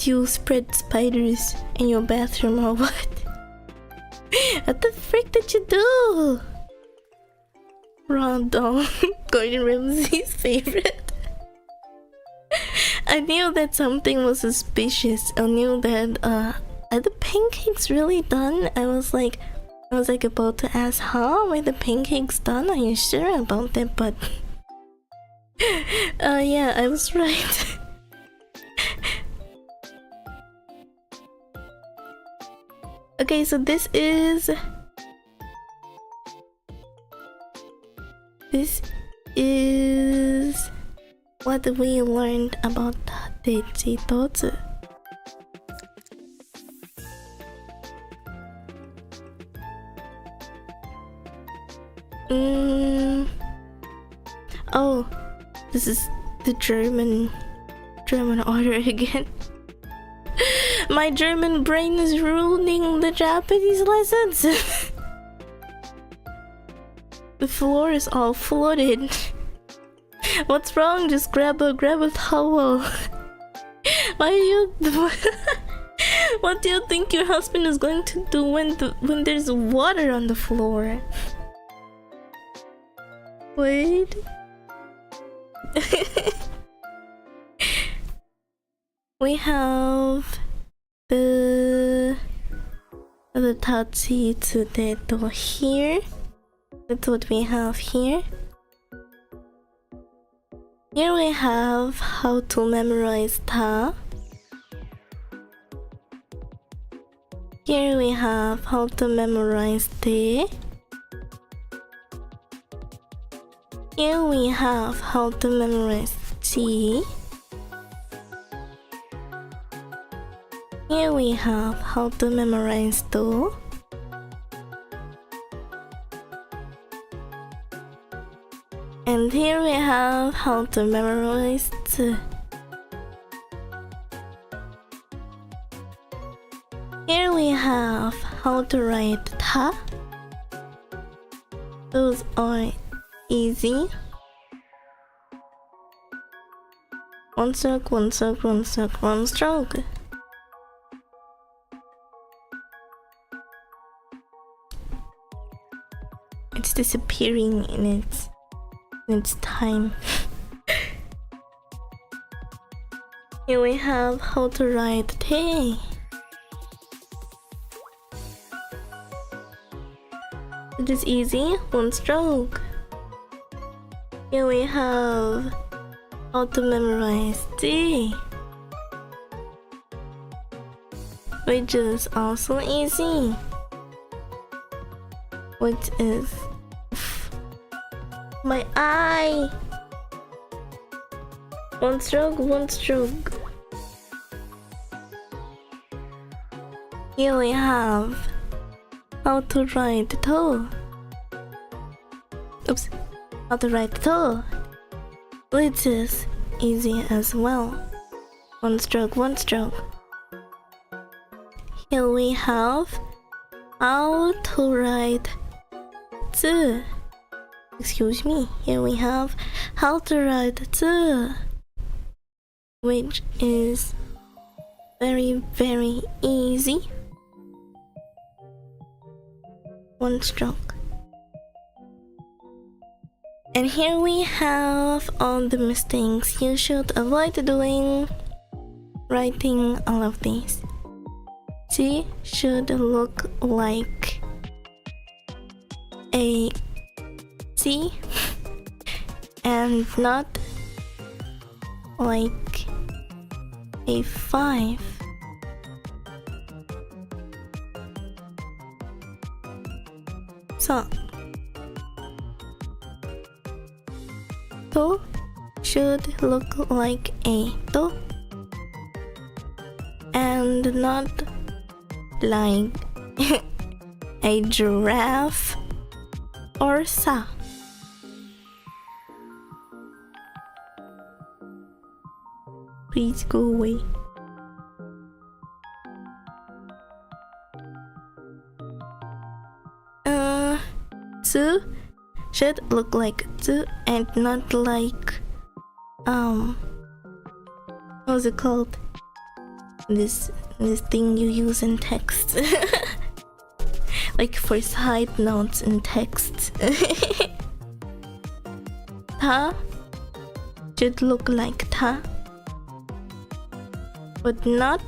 you spread spiders in your bathroom or what? What the frick did you do? Random. Gordon Ramsay's favorite. I knew that something was suspicious. I knew that are the pancakes really done? I was like about to ask, huh? Were the pancakes done? Are you sure about that? But yeah, I was right. Okay, so this is what we learned about Tetsitotsu. Oh, this is the German order again. My German brain is ruining the Japanese lessons. The floor is all flooded. What's wrong? Just grab a towel. Why you? What do you think your husband is going to do when there's water on the floor? Wait. We have the tatsitsuteto here. That's what we have here. Here we have how to memorize ta. Here we have how to memorize te. Here we have how to memorize chi. Here we have how to memorize do. And here we have how to memorize tsu. Here we have how to write ta. Those are easy. One stroke, one stroke, one stroke, one stroke. It's disappearing in its time. Here we have how to write te. It is easy, one stroke. Here we have how to memorize D, which is also easy. Which is my eye. One stroke, one stroke. Here we have how to write toe. Oops. How to write toe, which is easy as well. One stroke, one stroke. Here we have how to write tsu. Excuse me. Here we have how to write tsu, which is very, very easy. One stroke. And here we have all the mistakes you should avoid doing writing all of these. She should look like a C and not like a 5. So to should look like a to and not like a giraffe or sa. Please go away. tsu should look like tsu and not like what's it called? This thing you use in text. Like for side notes in text. Ta should look like ta, but not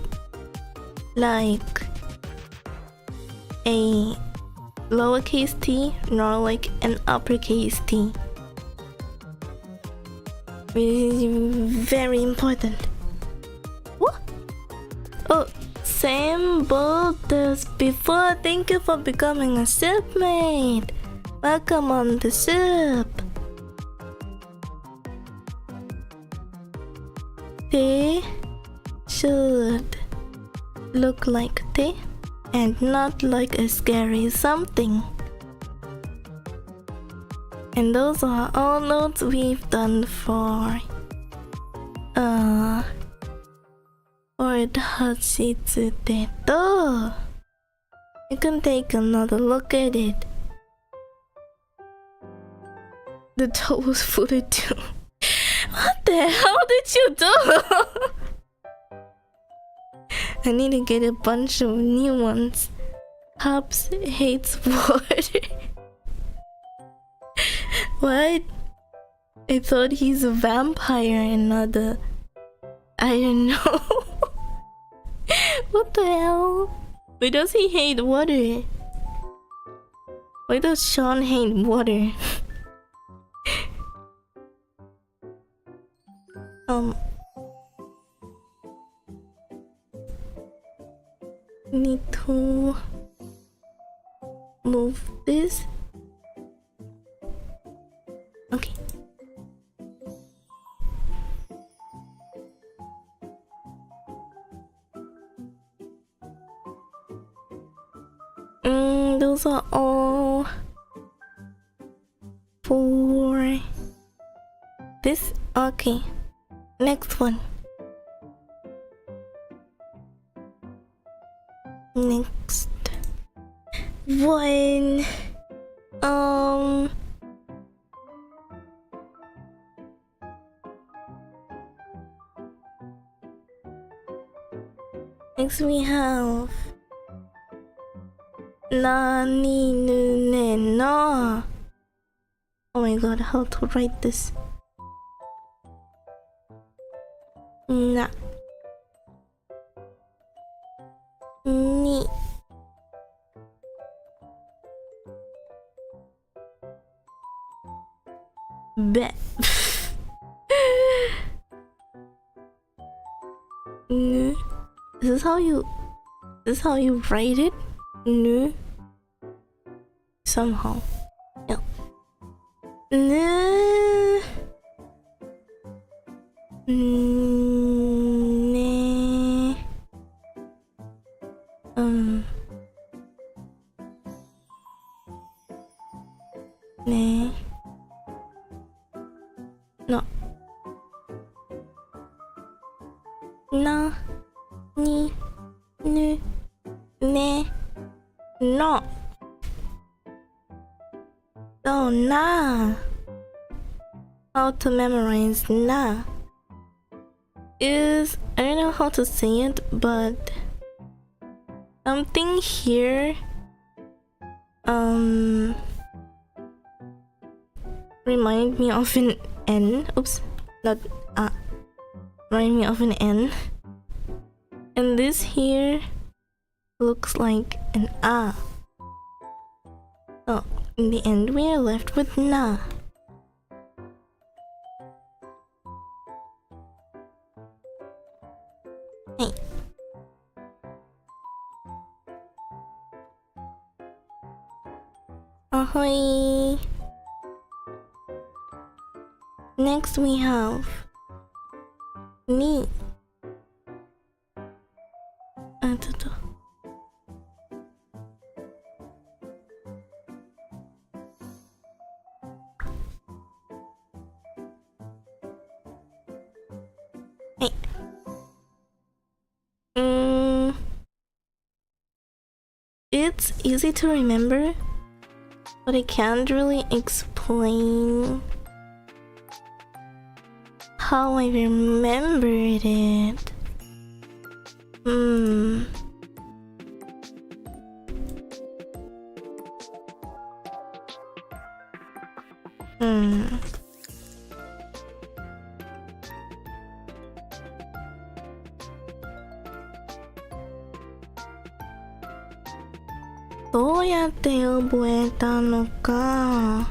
like a lowercase t nor like an uppercase t. Very important. What? Oh, same boat as before. Thank you for becoming a shipmate. Welcome on the ship. They should look like they and not like a scary something. And those are all notes we've done for prosciutto. You can take another look at it. The toe was footed too. What the hell did you do? I need to get a bunch of new ones. Hobbs hates water. What? I thought he's a vampire and not a... I don't know. What the hell? Why does he hate water? Why does Sean hate water? Need to move this. Okay. Those are all for this. Okay. Next one. Next one. Next we have Nani Nune no. Oh my god, how to write this? Na ni be. Nu. This is how you write it? Nu. Somehow. Yeah. Nu. Ne. Ne. No. Na. Ni. Nu. Ne. No. Oh, na. How to memorize na is, I don't know how to say it, but something here remind me of an N. Oops, not remind me of an N. And this here looks like an A. So in the end we are left with na. Hey. Ahoy. Next we have ni. Hey. It's easy to remember, but I can't really explain how I remembered it. Hmm. Hmm. どうやって覚えたのか。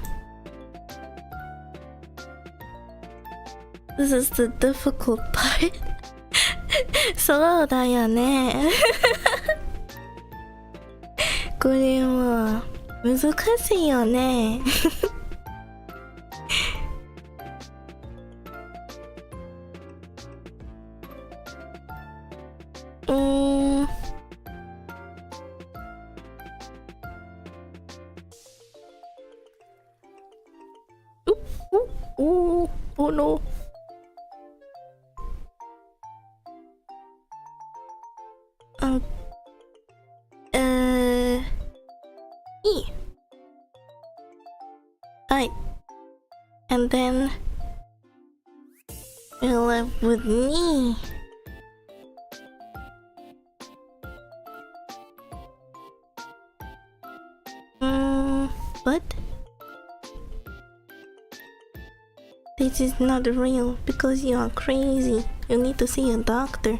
This is the difficult part. そうだよね。これは難しいよね。Oh no. E. I. And then you're left with me. What? This is not real because you are crazy. You need to see a doctor.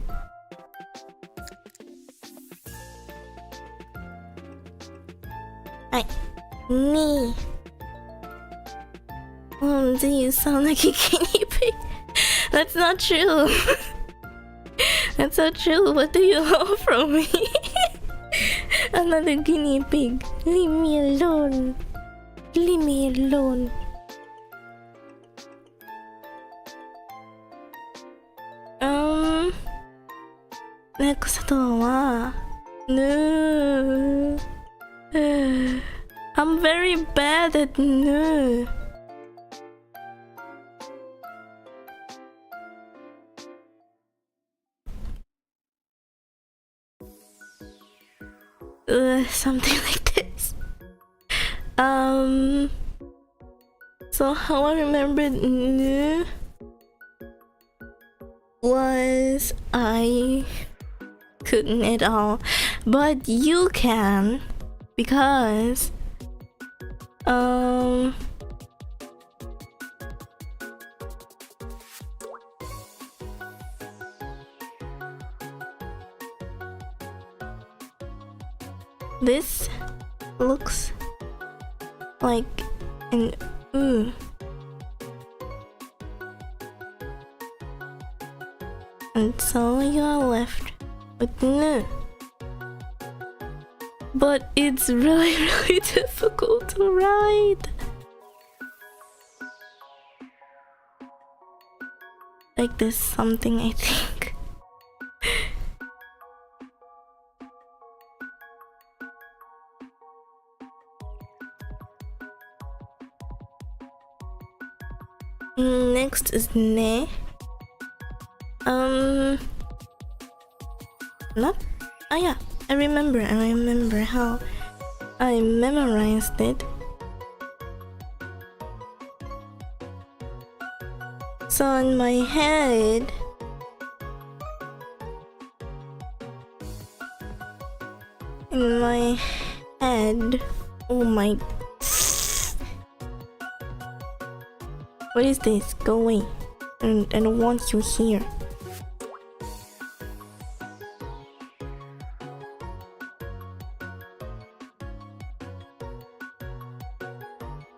Me. You sound like a guinea pig. That's not true. That's not true. What do you want from me? Another guinea pig. Leave me alone. Leave me alone. Next one. No. I'm very bad at no. Something like this. So how I remembered no was I couldn't at all, but you can because this looks like an oo. And so you are left with no. But it's really, really difficult to write. Like this something, I think. Next is ne. Not. Oh yeah, I remember how I memorized it. So in my head, oh my. What is this? Go away. I don't want you here.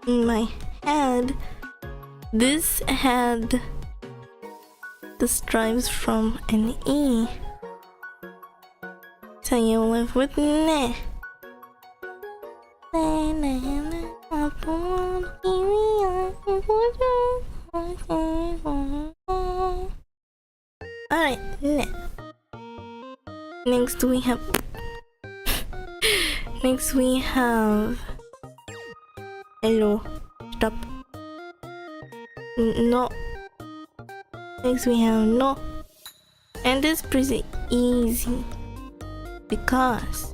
In my head, this had the stripes from an E. So you live with ne. Alright, ne. Next we have hello. Stop. No. Next we have no. And it's pretty easy because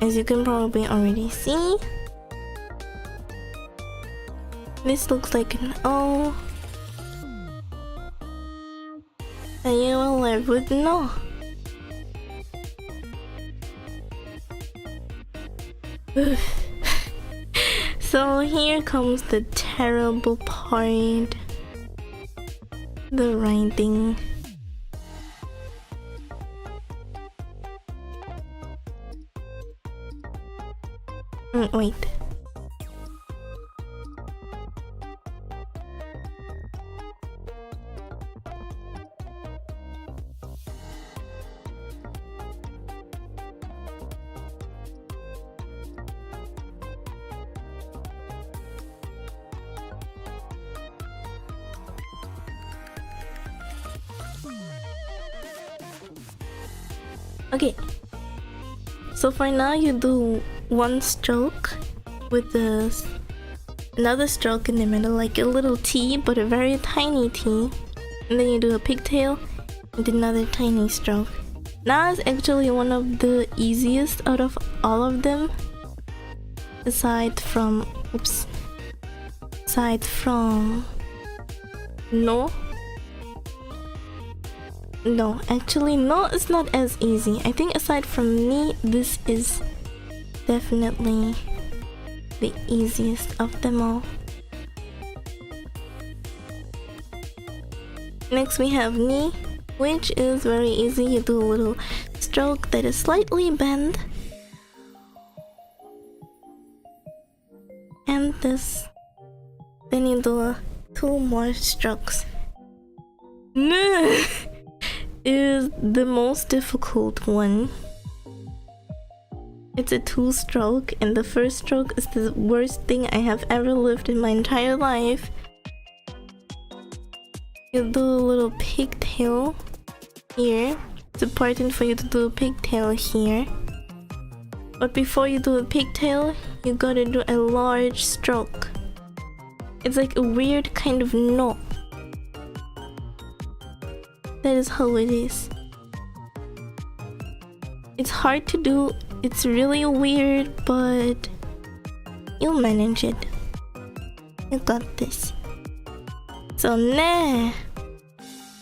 As you can probably already see, this looks like an O. And you will live with no. So here comes the terrible part. The writing. Wait. Okay, so for now you do one stroke with another stroke in the middle, like a little T, but a very tiny T, and then you do a pigtail and another tiny stroke. Now is actually one of the easiest out of all of them, aside from no, actually no, it's not as easy. I think aside from ni, this is definitely the easiest of them all. Next we have ni, which is very easy. You do a little stroke that is slightly bent, and this, then you do two more strokes. Is the most difficult one. It's a two stroke, and the first stroke is the worst thing I have ever lived in my entire life. You do a little pigtail here. It's important for you to do a pigtail here. But before you do a pigtail, you gotta do a large stroke. It's like a weird kind of knot. That is how it is. It's hard to do, it's really weird, but you'll manage it. You got this. So nah,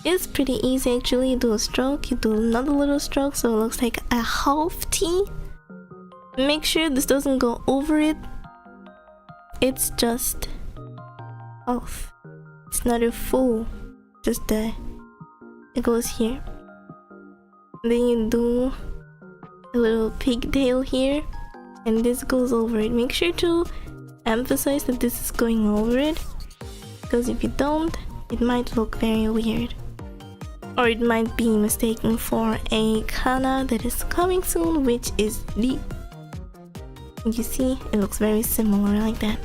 it's pretty easy actually. You do a stroke, you do another little stroke, so it looks like a half T. Make sure this doesn't go over it. It's just half. It's not a full, just a. It goes here. Then you do a little pigtail here, and this goes over it. Make sure to emphasize that this is going over it, because if you don't, it might look very weird. Or it might be mistaken for a kana that is coming soon, which is ri. You see, it looks very similar like that.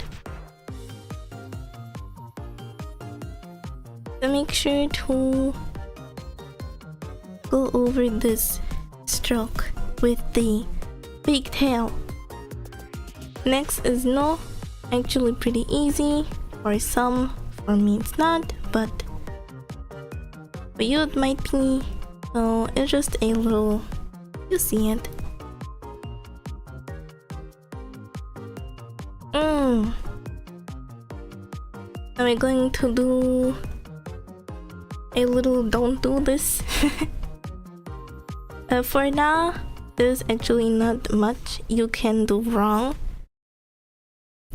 So make sure to go over this stroke with the pigtail. Next is no, actually pretty easy for some, for me it's not, but for you it might be. So it's just a little, you see it. Now we're going to do a little don't do this. For now, there's actually not much you can do wrong.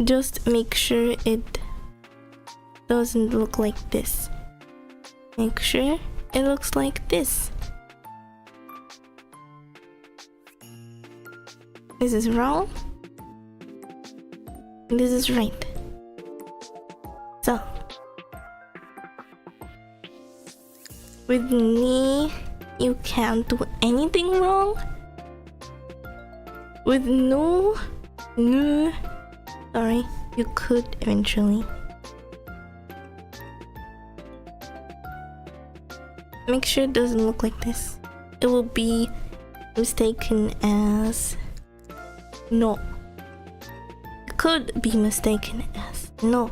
Just make sure it doesn't look like this. Make sure it looks like this. This is wrong. This is right. So, with ni, you can't do anything wrong. With no, sorry, you could eventually. Make sure it doesn't look like this. It will be mistaken as no. It could be mistaken as no.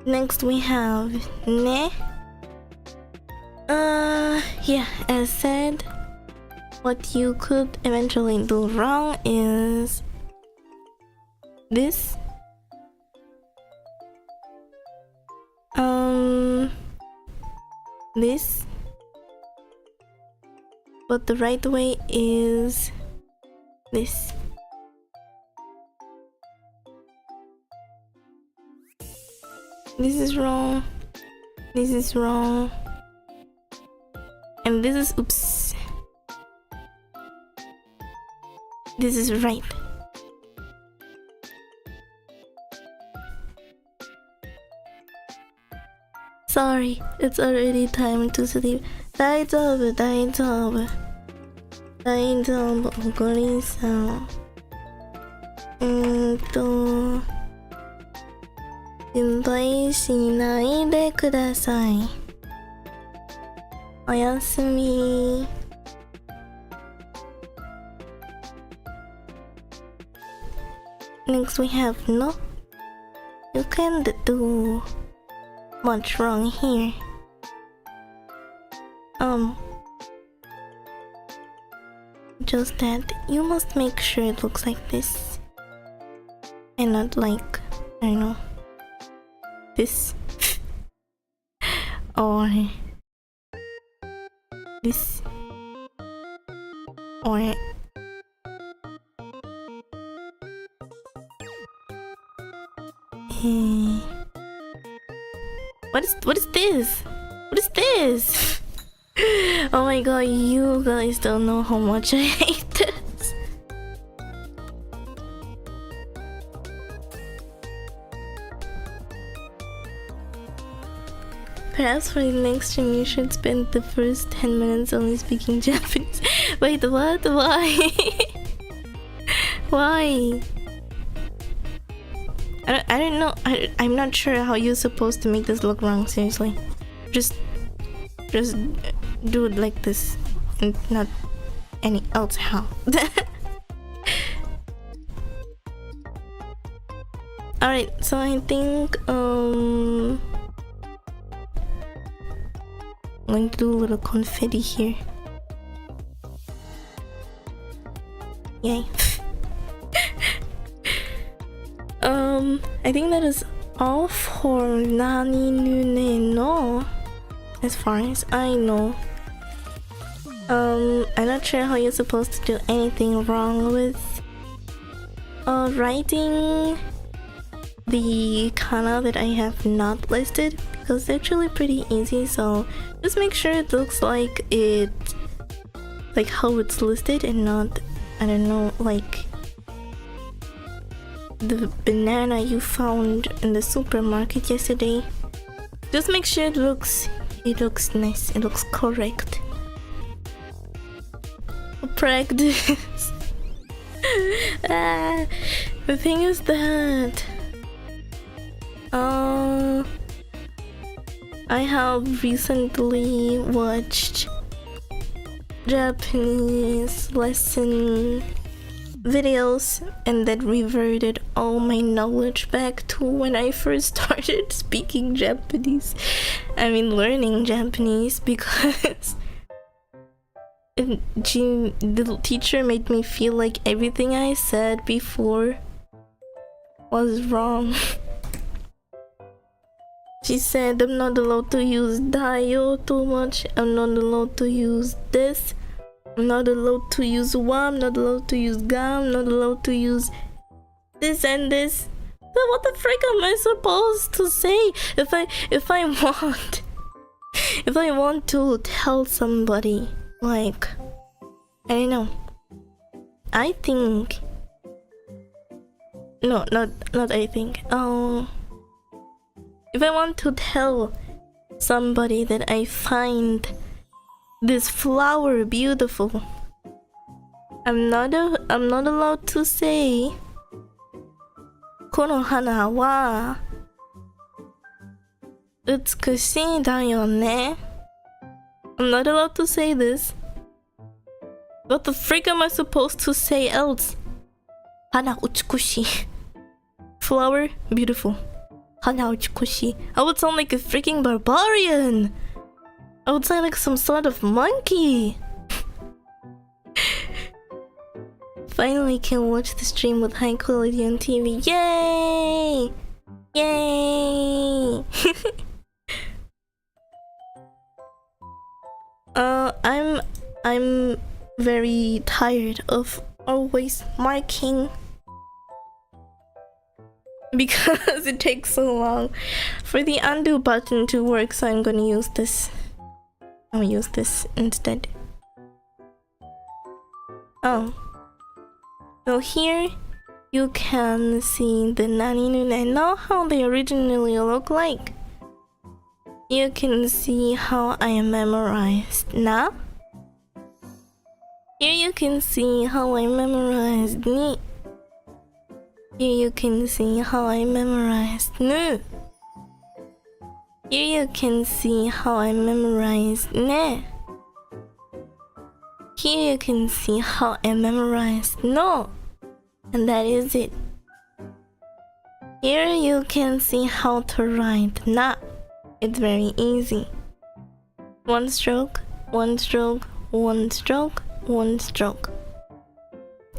Next we have ne. Yeah, as said, what you could eventually do wrong is this. This. But the right way is this. This is wrong. This is wrong. And this is oops. This is right. Sorry, it's already time to sleep. 大丈夫、大丈夫。大丈夫、おこりさん。心配しないでください。おやすみ。Next we have no. You can't do much wrong here. Just that you must make sure it looks like this. And not like, I don't know, this. Or this. Or what is this? What is this? Oh my god, you guys don't know how much I hate this. Perhaps for the next stream you should spend the first 10 minutes only speaking Japanese. Wait, what? Why? Why? I don't know. I'm not sure how you're supposed to make this look wrong, seriously. Just do it like this and not any else how. Alright, so I think I'm going to do a little confetti here. Yay. I think that is all for Nani Nune no, as far as I know. I'm not sure how you're supposed to do anything wrong with writing the kana that I have not listed, because it's actually pretty easy, so just make sure it looks like it, like how it's listed and not, I don't know, like the banana you found in the supermarket yesterday. Just make sure it looks nice, it looks correct. Practice. The thing is that I have recently watched Japanese lesson videos, and that reverted all my knowledge back to when I first started speaking Japanese. I mean learning Japanese, because the teacher made me feel like everything I said before was wrong. She said I'm not allowed to use dayo too much, I'm not allowed to use this, I'm not allowed to use wa, I'm not allowed to use ga, I'm not allowed to use this and this. Then what the frick am I supposed to say if I want to tell somebody, like, I don't know. I think no, not I think. If I want to tell somebody that I find this flower beautiful, I'm not allowed to say この花は美しいだよね. I'm not allowed to say this. What the frick am I supposed to say else? 花美しい. Flower beautiful. 花美しい. I would sound like a freaking barbarian. I would say like some sort of monkey. Finally can watch the stream with high quality on TV. Yay! Yay! I'm very tired of always marking because it takes so long for the undo button to work, so I'm gonna use this. I'll use this instead. Oh. So here you can see the nani and know how they originally look like. You can see how I memorized na. Here you can see how I memorized ni. Here you can see how I memorized nu. Here you can see how I memorized ne. Here you can see how I memorized no. And that is it. Here you can see how to write na. It's very easy. One stroke, one stroke, one stroke, one stroke.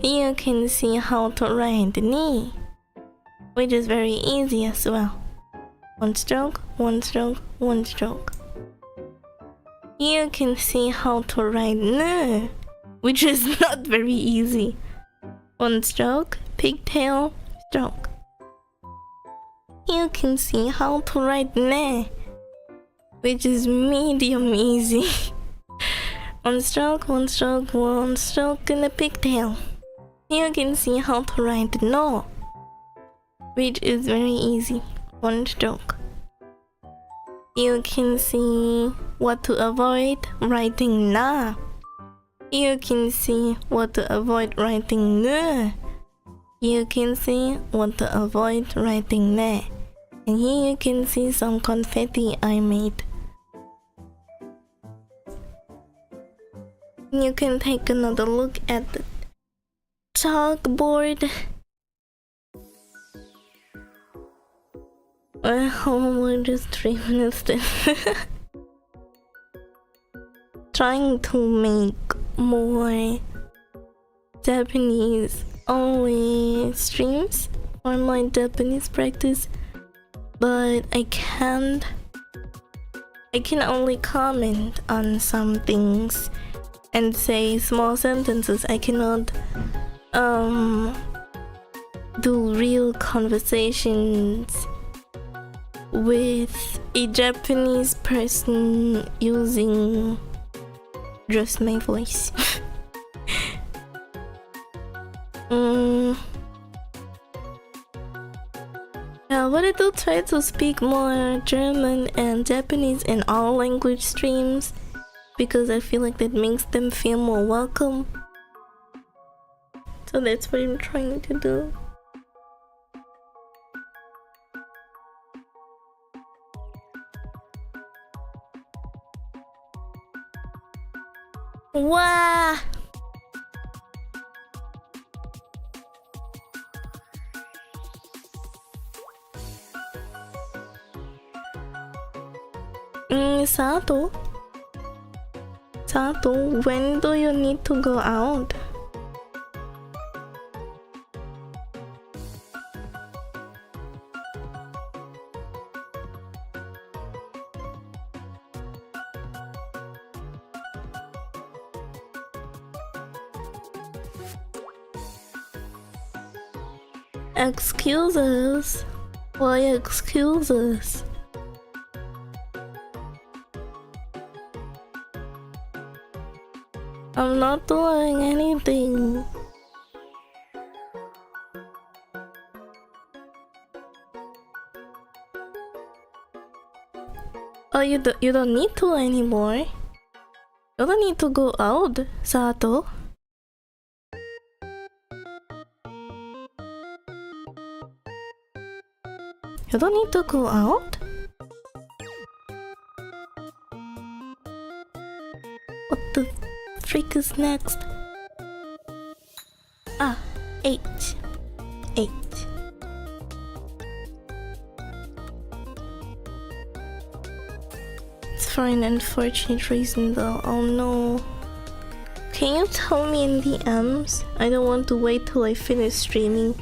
Here you can see how to write ni, which is very easy as well. One stroke, one stroke, one stroke. Here you can see how to write nu, which is not very easy. One stroke, pigtail, stroke. Here you can see how to write ne, which is medium easy. One stroke, one stroke, one stroke in the pigtail. Here you can see how to write no, which is very easy. One stroke. You can see what to avoid writing na. You can see what to avoid writing nu. You can see what to avoid writing ne. And here you can see some confetti I made. You can take another look at the chalkboard. Well, we're just 3 minutes then. Trying to make more Japanese only streams for my Japanese practice, but I can't. I can only comment on some things and say small sentences. I cannot do real conversations with a Japanese person using just my voice. I wanted to try to speak more German and Japanese in all language streams because I feel like that makes them feel more welcome. So that's what I'm trying to do. Wow! Sato? Sato, when do you need to go out? Excuses? Why excuses? I'm not doing anything. Oh, you don't need to anymore. You don't need to go out, Sato. You don't need to go out? What the freak is next? Ah, 8. 8. It's for an unfortunate reason though. Oh no. Can you tell me in the M's? I don't want to wait till I finish streaming.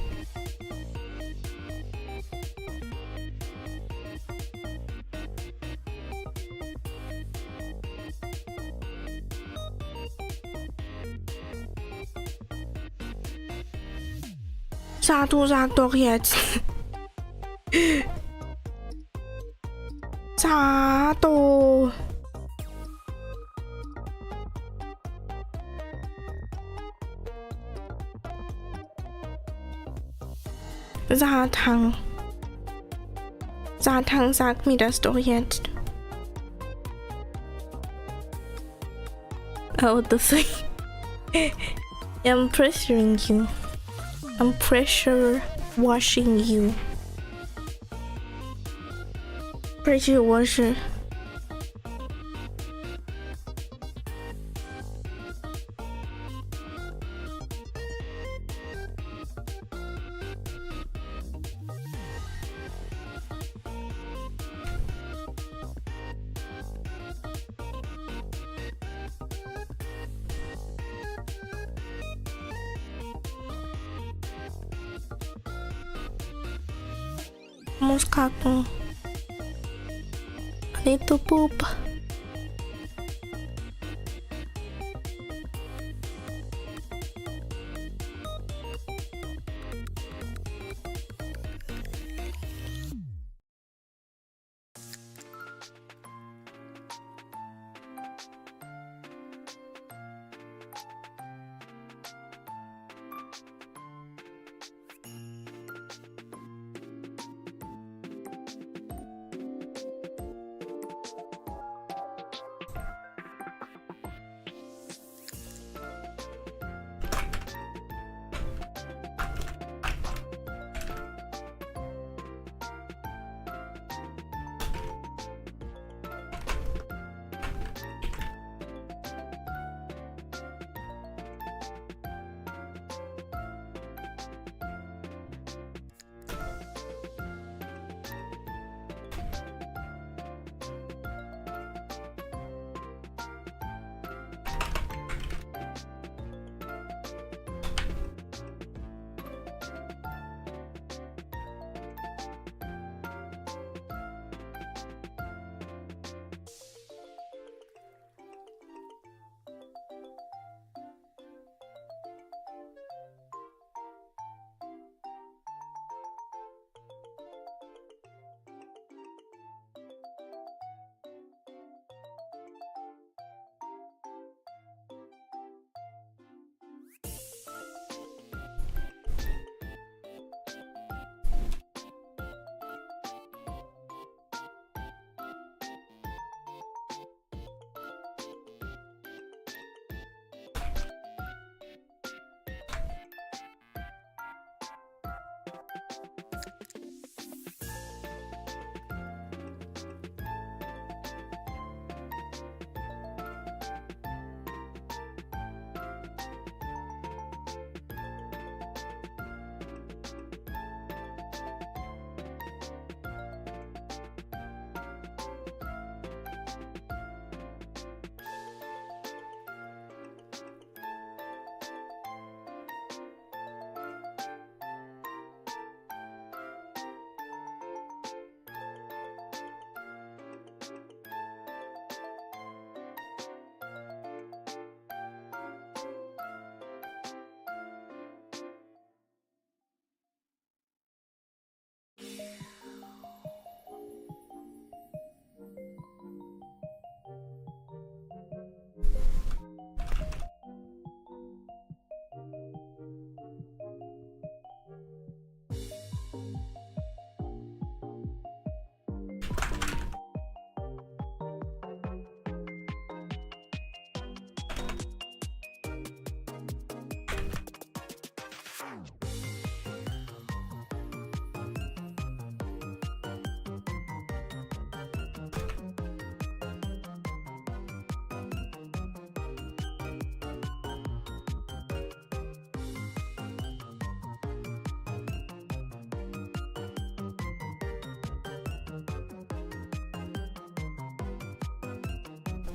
Sag doch jetzt. Sag doch. Satan. Satan, sag mir das doch jetzt. Oh, what the fuck? I'm pressuring you. I'm pressure washing you. Pressure washer. Muss kacken. I need to poop.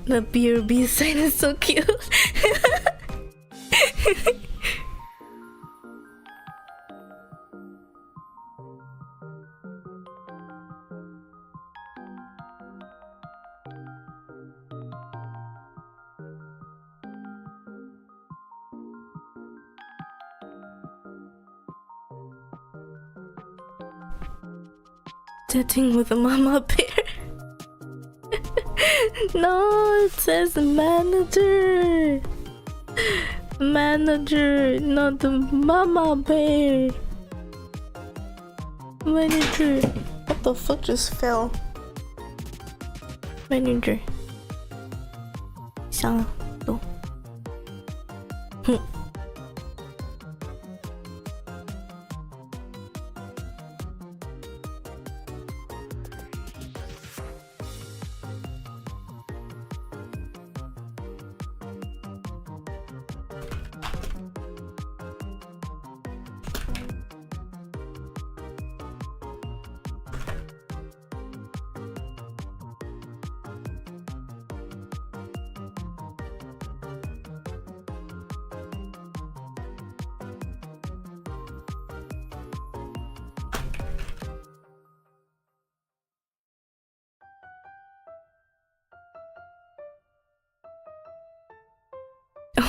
The BRB sign is so cute. Chatting with a mama bear. No, it says manager. Manager, not the mama bear. Manager. What the fuck just fell? Manager. 想多。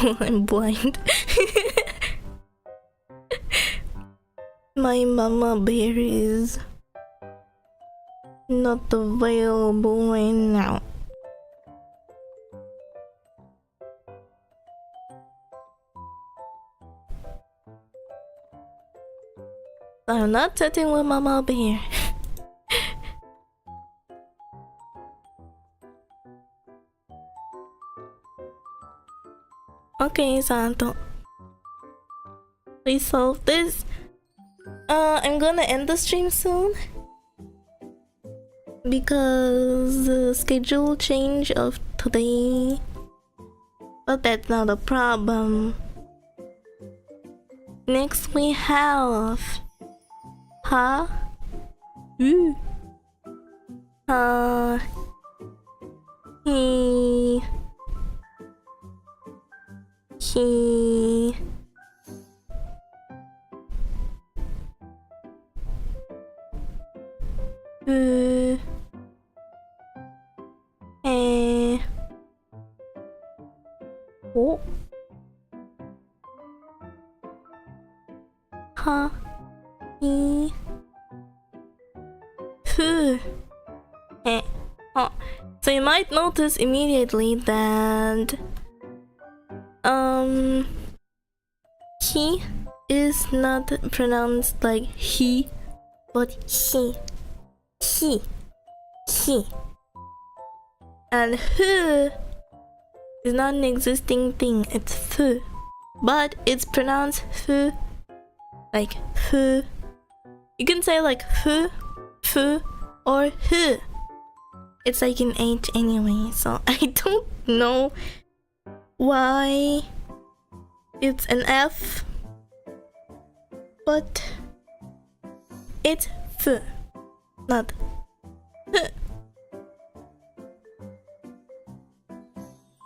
Oh, I'm blind. My mama bear is not available right now. I'm not chatting with mama bear. Okay, Santo. Please solve this. I'm gonna end the stream soon because the schedule change of today. But that's not a problem. Next we have he So you might notice immediately that he is not pronounced like he, but he, and who is not an existing thing, it's fu, but it's pronounced fu, like fu. You can say like fu, or hu. It's like an H anyway, so I don't know why it's an F, but it's fu, not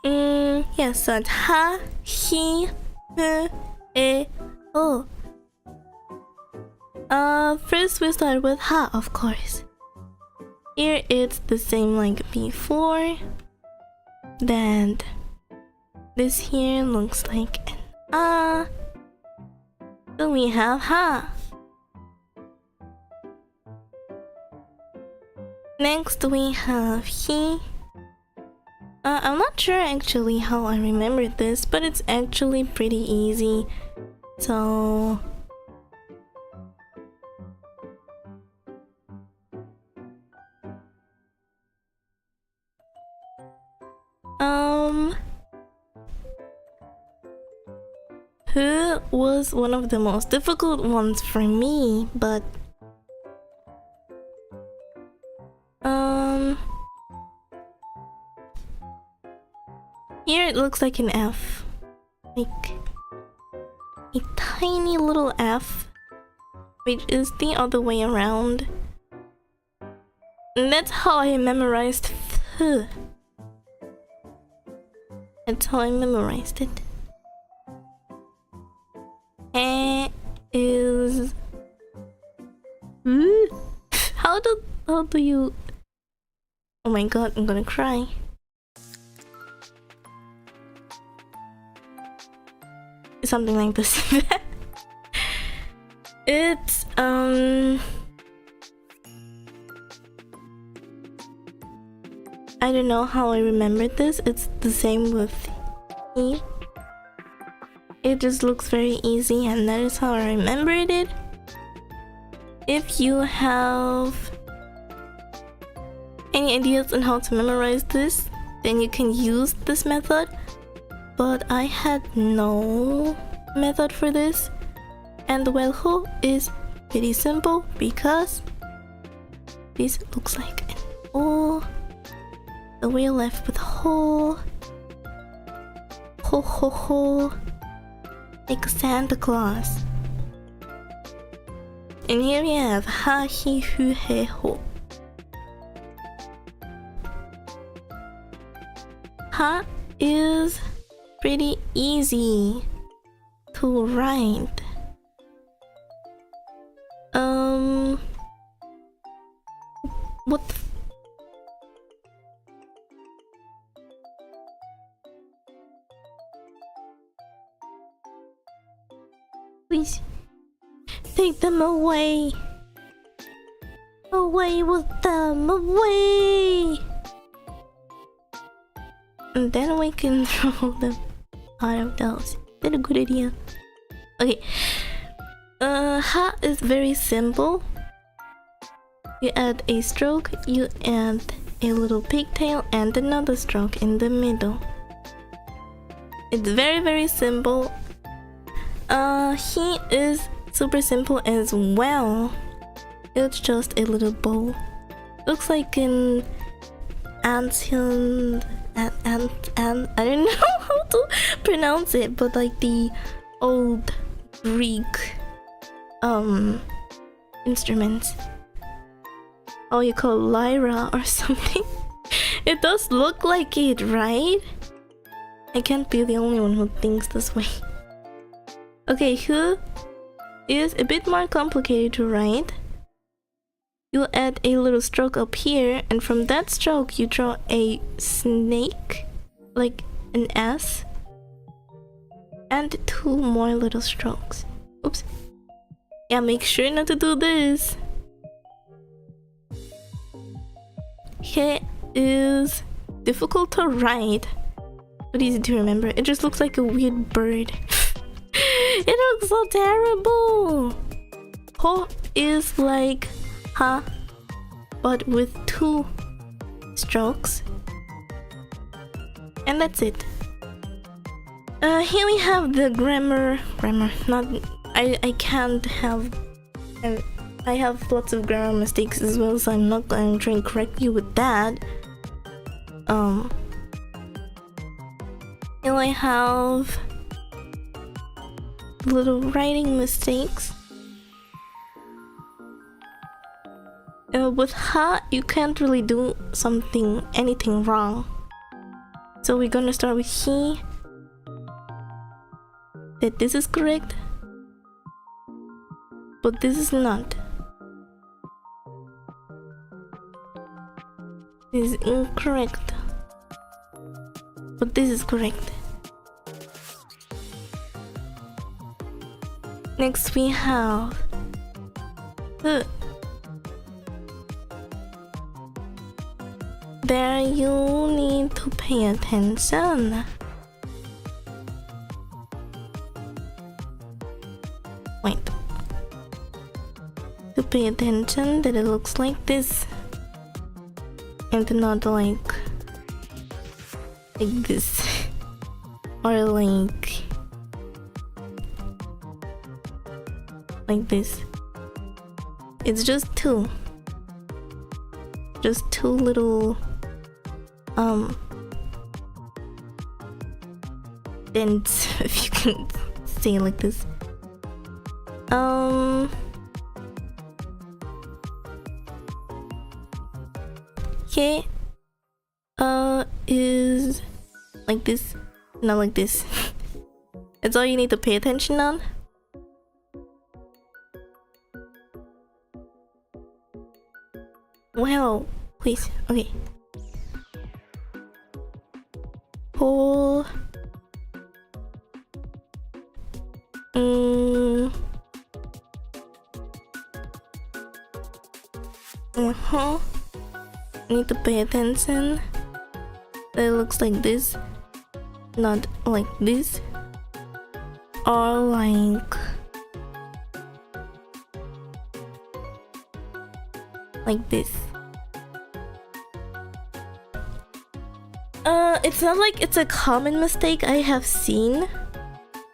hu. Yes, so it's ha, he, hu, e, o. First we start with ha, of course. Here it's the same like before. Then this here looks like an ah. So we have ha. Next we have he. I'm not sure actually how I remember this, but it's actually pretty easy. So who was one of the most difficult ones for me, but here it looks like an F, like a tiny little F, which is the other way around, and that's how I memorized F. That's how I memorized it. Is how do you? Oh my god, I'm gonna cry. Something like this. It's I don't know how I remembered this. It's the same with E. It just looks very easy, and that is how I remembered it. If you have any ideas on how to memorize this, then you can use this method. But I had no method for this, and the wellho is pretty simple because this looks like an O. The wheel left with hole, ho ho ho, like Santa Claus. And here we have ha he hu he ho. Ha is pretty easy to write. What the please take them away. Away with them, away. And then we can throw them out of those. Is that a good idea? Okay. Ha is very simple. You add a stroke, you add a little pigtail and another stroke in the middle. It's very simple. He is super simple as well. It's just a little bow. Looks like an ancient and I don't know how to pronounce it, but like the old Greek instruments. Oh, you call lyra or something. It does look like it, right? I can't be the only one who thinks this way. Okay, who is a bit more complicated to write. You add a little stroke up here, and from that stroke you draw a snake, like an S, and 2 more little strokes. Oops. Yeah, make sure not to do this. He is difficult to write, but easy to remember. It just looks like a weird bird. It looks so terrible. Ho is like ha, but with 2 strokes. And that's it. Here we have the grammar, not, I can't have, I have lots of grammar mistakes as well, so I'm not going to try and correct you with that. Here I have little writing mistakes. With ha, you can't really do anything wrong. So we're gonna start with he. That this is correct, but this is not. This is incorrect, but this is correct. Next we have there you need to pay attention. Wait. To pay attention that it looks like this. And not like this. Or like this. It's just 2. Just 2 little dents, if you can say it like this. He is like this. Not like this. That's all you need to pay attention on. Wow, please, okay. Pull. Need to pay attention. It looks like this, not like this, or like this. It's not like it's a common mistake I have seen.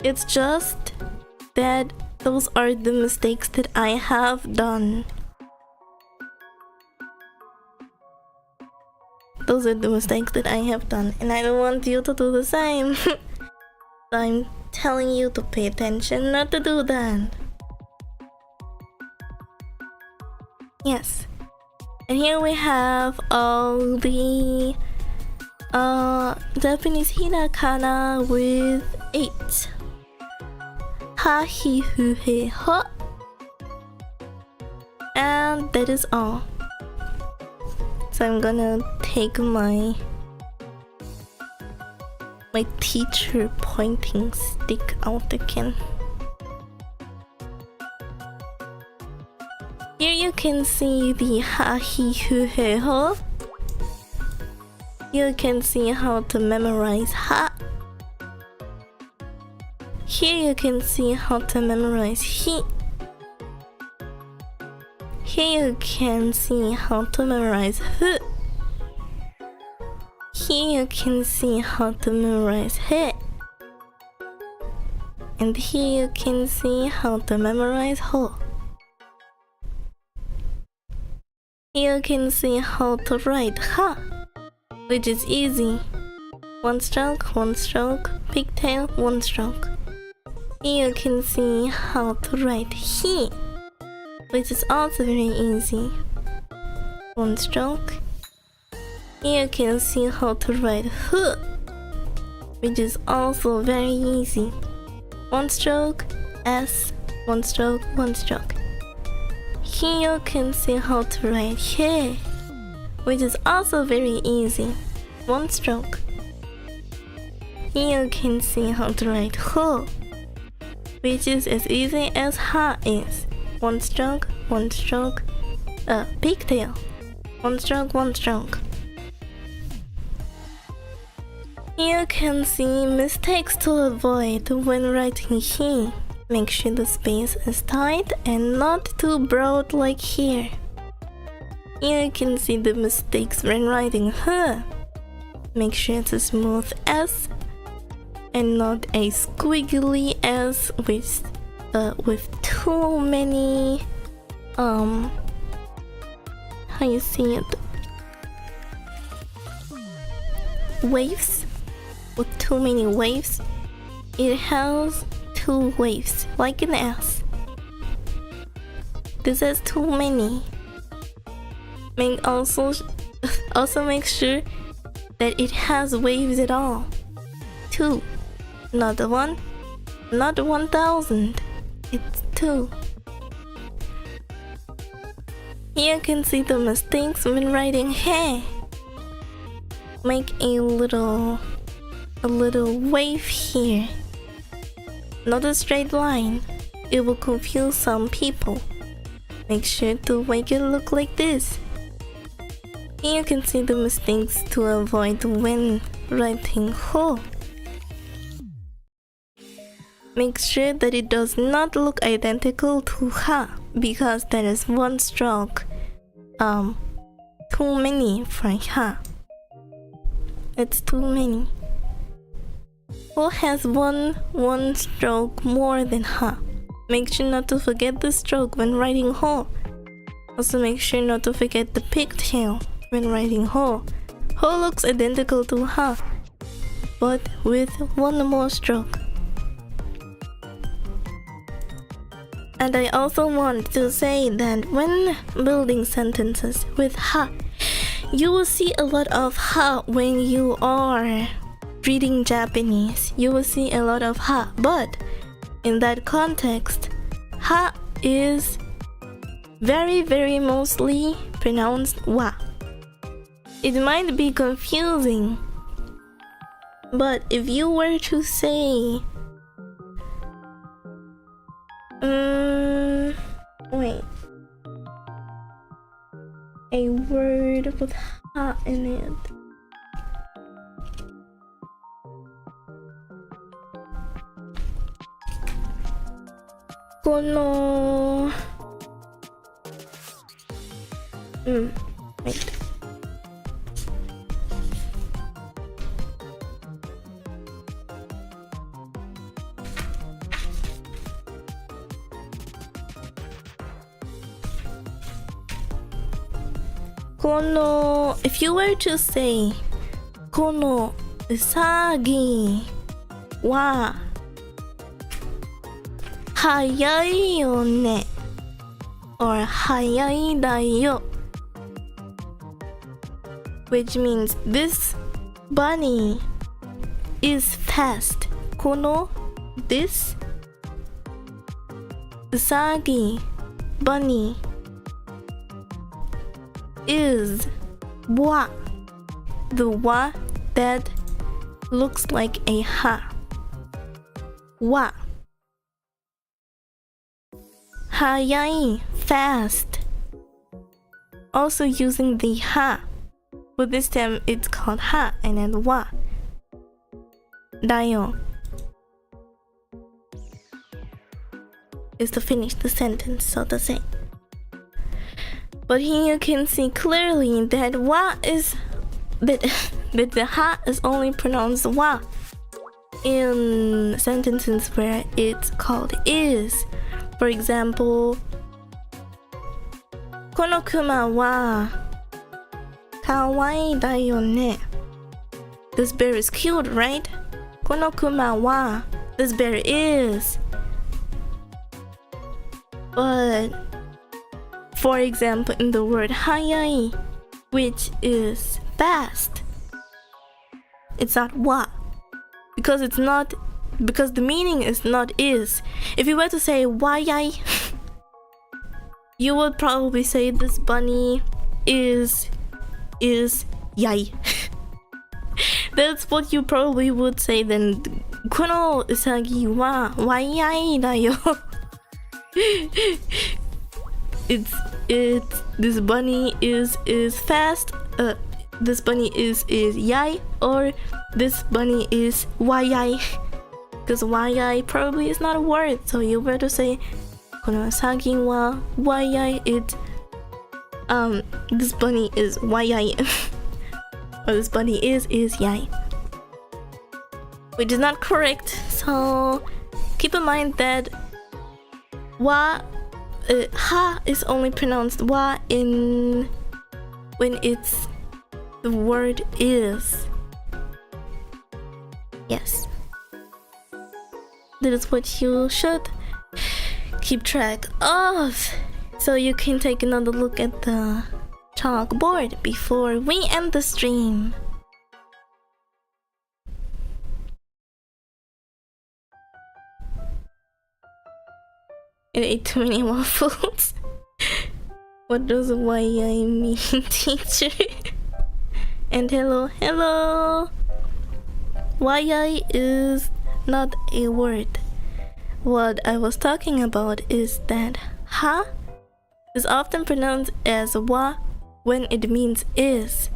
It's just that those are the mistakes that I have done. Those are the mistakes that I have done, and I don't want you to do the same. So I'm telling you to pay attention not to do that. Yes. And here we have all the Japanese hiragana with 8. Ha, hi, hu, he, ho. And that is all. So I'm gonna take my teacher pointing stick out again. Here you can see the ha, hi, hu, he, ho. You can see how to memorize ha. Here you can see how to memorize hi. Here you can see how to memorize hu. Here you can see how to memorize he. And here you can see how to memorize ho. Here you can see how to write ha, which is easy. One stroke, pigtail, one stroke. Here you can see how to write he, which is also very easy. One stroke. Here you can see how to write hu, which is also very easy. One stroke, s, one stroke, one stroke. Here you can see how to write he, which is also very easy. One stroke. Here you can see how to write ho, which is as easy as ha is. One stroke, pigtail. One stroke, one stroke. You can see mistakes to avoid when writing he. Make sure the space is tight and not too broad like here. You can see the mistakes when writing huh. Make sure it's a smooth S and not a squiggly S with too many how you see it, waves, with too many waves. It has 2 waves like an S. This has too many. And also make sure that it has waves at all. 2, not 1, not 1,000. It's 2. Here you can see the mistakes when writing hey. Make a little wave here. Not a straight line. It will confuse some people. Make sure to make it look like this. Here you can see the mistakes to avoid when writing ho. Make sure that it does not look identical to ha, because that is 1 stroke too many for ha. It's too many. Ho has one stroke more than ha. Make sure not to forget the stroke when writing ho. Also make sure not to forget the pigtail when writing ho. Ho looks identical to ha, but with 1 more stroke. And I also want to say that when building sentences with ha, you will see a lot of ha when you are reading Japanese, you will see a lot of ha, but in that context, ha is very mostly pronounced wa. It might be confusing, but if you were to say wait, a word with ha in it. Kono wait. If you were to say kono usagi wa hayai yo ne or hayai da yo, which means this bunny is fast. Kono, this usagi, bunny, is wa, the wa that looks like a ha. Wa. Hayai, fast. Also using the ha, but this time it's called ha and then wa. Dayo is to finish the sentence, so to say. But here you can see clearly that wa is that the ha is only pronounced wa in sentences where it's called is. For example, kono kuma wa kawaii da yo ne. This bear is cute, right? Kono kuma wa, this bear is. But for example, in the word hayai, which is fast, it's not wa, because the meaning is not is. If you were to say wayai, you would probably say this bunny is yai. That's what you probably would say then. Kono usagi wa wayai da yo. It's this bunny is fast. This bunny is yai, or this bunny is wayai. Because wayai probably is not a word, so you were to say kono usagi wa wayai. It's this bunny is wayai, or this bunny is yai, which is not correct. So keep in mind that wa. Ha is only pronounced wa when it's the word is. Yes. That is what you should keep track of. So you can take another look at the chalkboard before we end the stream. I ate too many waffles. What does YI mean, teacher? And hello. YI is not a word. What I was talking about is that ha is often pronounced as wa when it means is.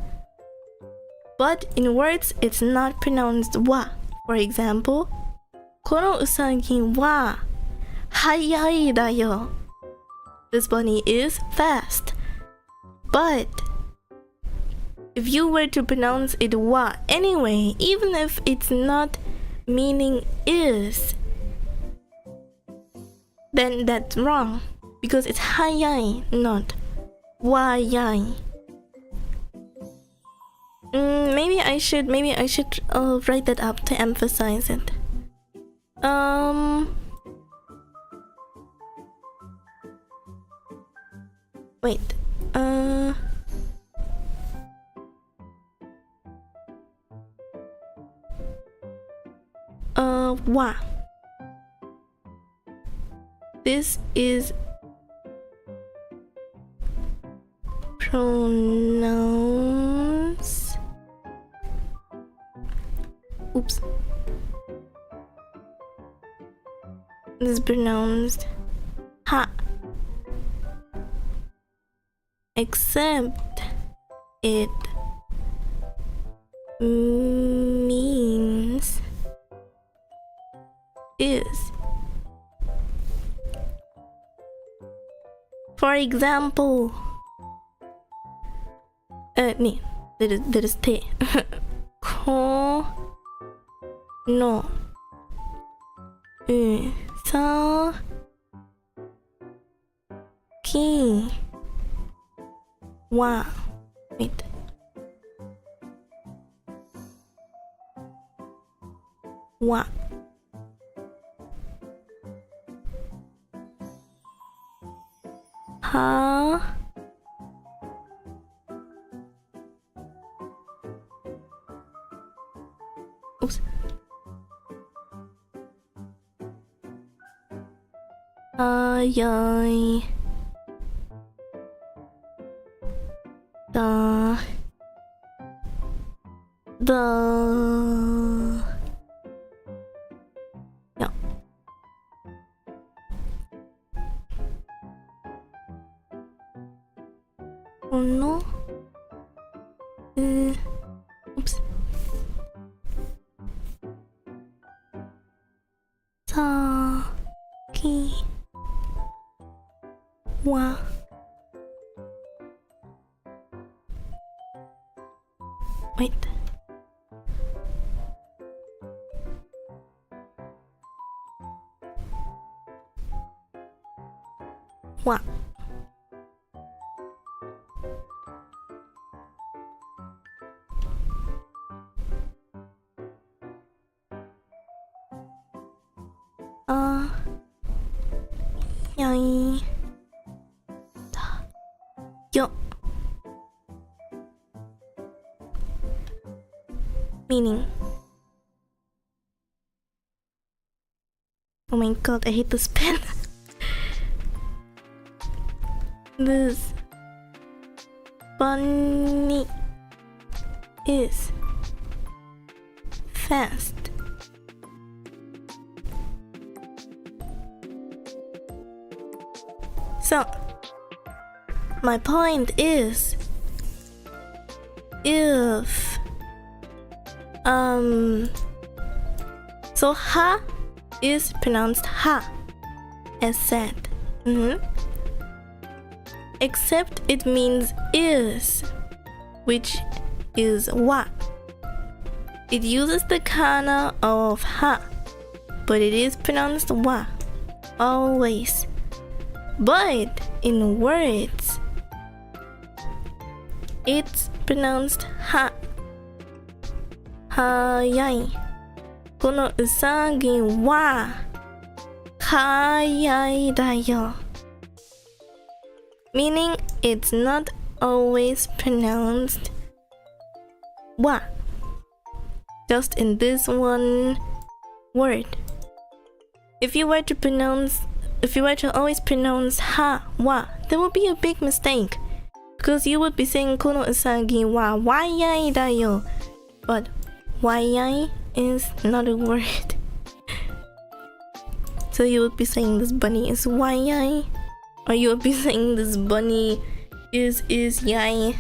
But in words, it's not pronounced wa. For example, kono usagi wa hayai da yo. This bunny is fast. But if you were to pronounce it wa anyway, even if it's not meaning is, then that's wrong, because it's hayai, not wayai. Maybe I should write that up to emphasize it. Wait. wa. This is pronounced. Oops. This is pronounced ha. Except it means is. For example, ね、there is てこのうさきは wait ははoops はやいだやこのoops さきはwait はあやいだよ meaning oh my god I hate this pen this bunny is fast so my point is if so ha is pronounced ha as said except it means is which is wa. It uses the kana of ha but it is pronounced wa always. But in words, it's pronounced ha. はやい。このうさぎは早いだよ。Meaning it's not always pronounced wa. Just in this one word. If you were to always pronounce ha, wa, there would be a big mistake. Because you would be saying kono usagi wa wayai da yo. But wayai is not a word. So you would be saying this bunny is wayai. Or you would be saying this bunny is yai.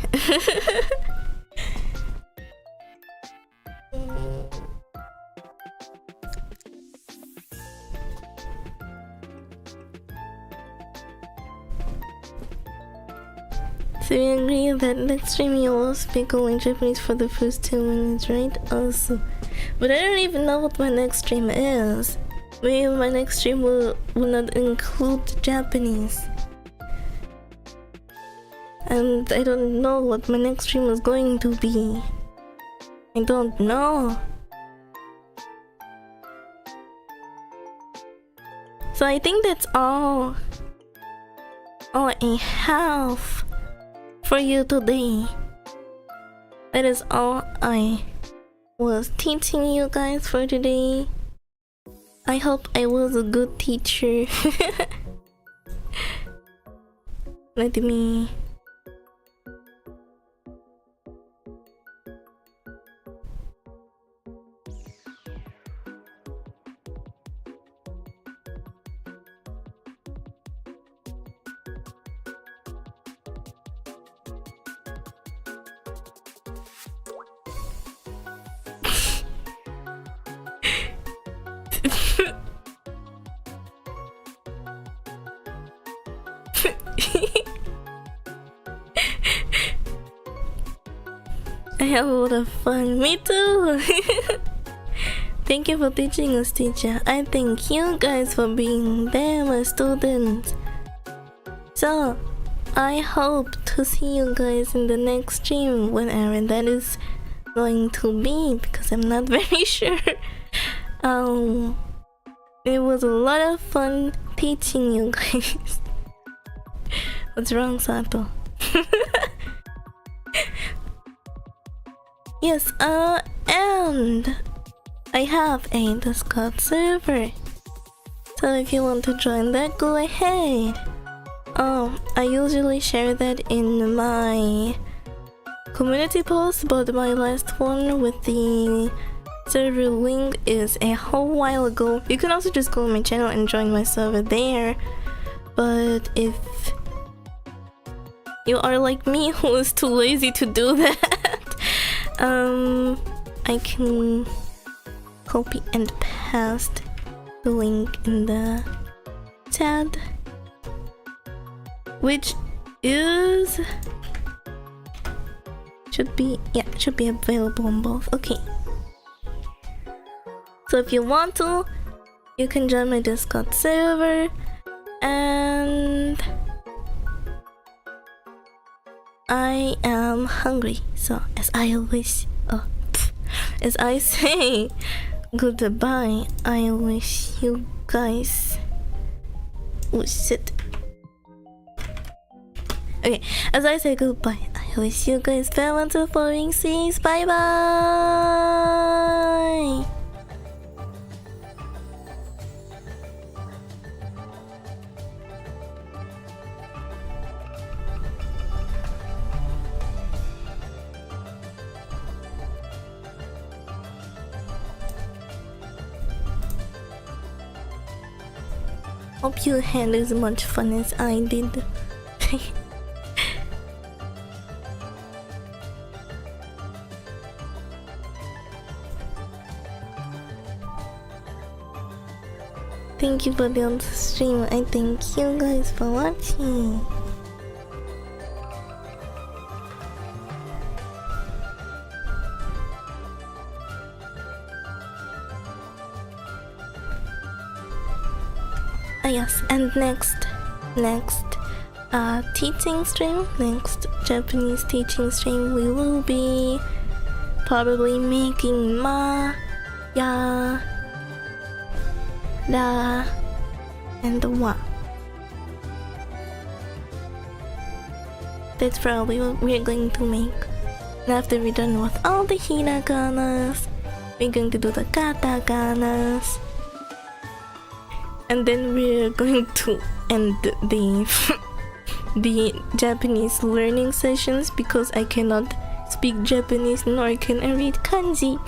So we agree that next stream you will speak only Japanese for the first 2 minutes, right? Also, but I don't even know what my next stream is. Maybe my next stream will not include Japanese. And I don't know what my next stream is going to be. I don't know. So I think that's all I have for you today. That is all I was teaching you guys for today. I hope I was a good teacher. Let me... I have a lot of fun. Me too. Thank you for teaching us, teacher. I thank you guys for being there, my students. So, I hope to see you guys in the next stream, whenever that is going to be, because I'm not very sure. It was a lot of fun teaching you guys. What's wrong, Sato? Yes, and I have a Discord server. So if you want to join that, go ahead. I usually share that in my community post, but my last one with the server link is a whole while ago. You can also just go on my channel and join my server there. But if you are like me who is too lazy to do that, I can copy and paste the link in the chat, which is should be available on both. Okay, so if you want to, you can join my Discord server, and I am hungry, so as I say goodbye, I wish you guys... Oh shit. Okay, as I say goodbye, I wish you guys farewell to following seas. Bye bye! Hope you had as much fun as I did. Thank you for the stream. I thank you guys for watching. Yes, and next teaching stream, next Japanese teaching stream, we will be probably making ma, ya, da, and wa. That's probably what we're going to make. And after we're done with all the hiraganas, we're going to do the kataganas. And then we're going to end the Japanese learning sessions because I cannot speak Japanese nor can I read kanji.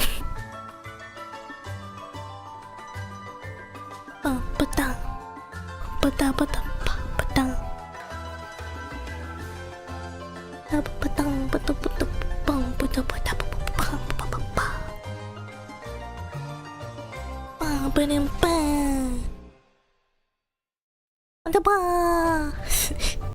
Ba-dum-ba.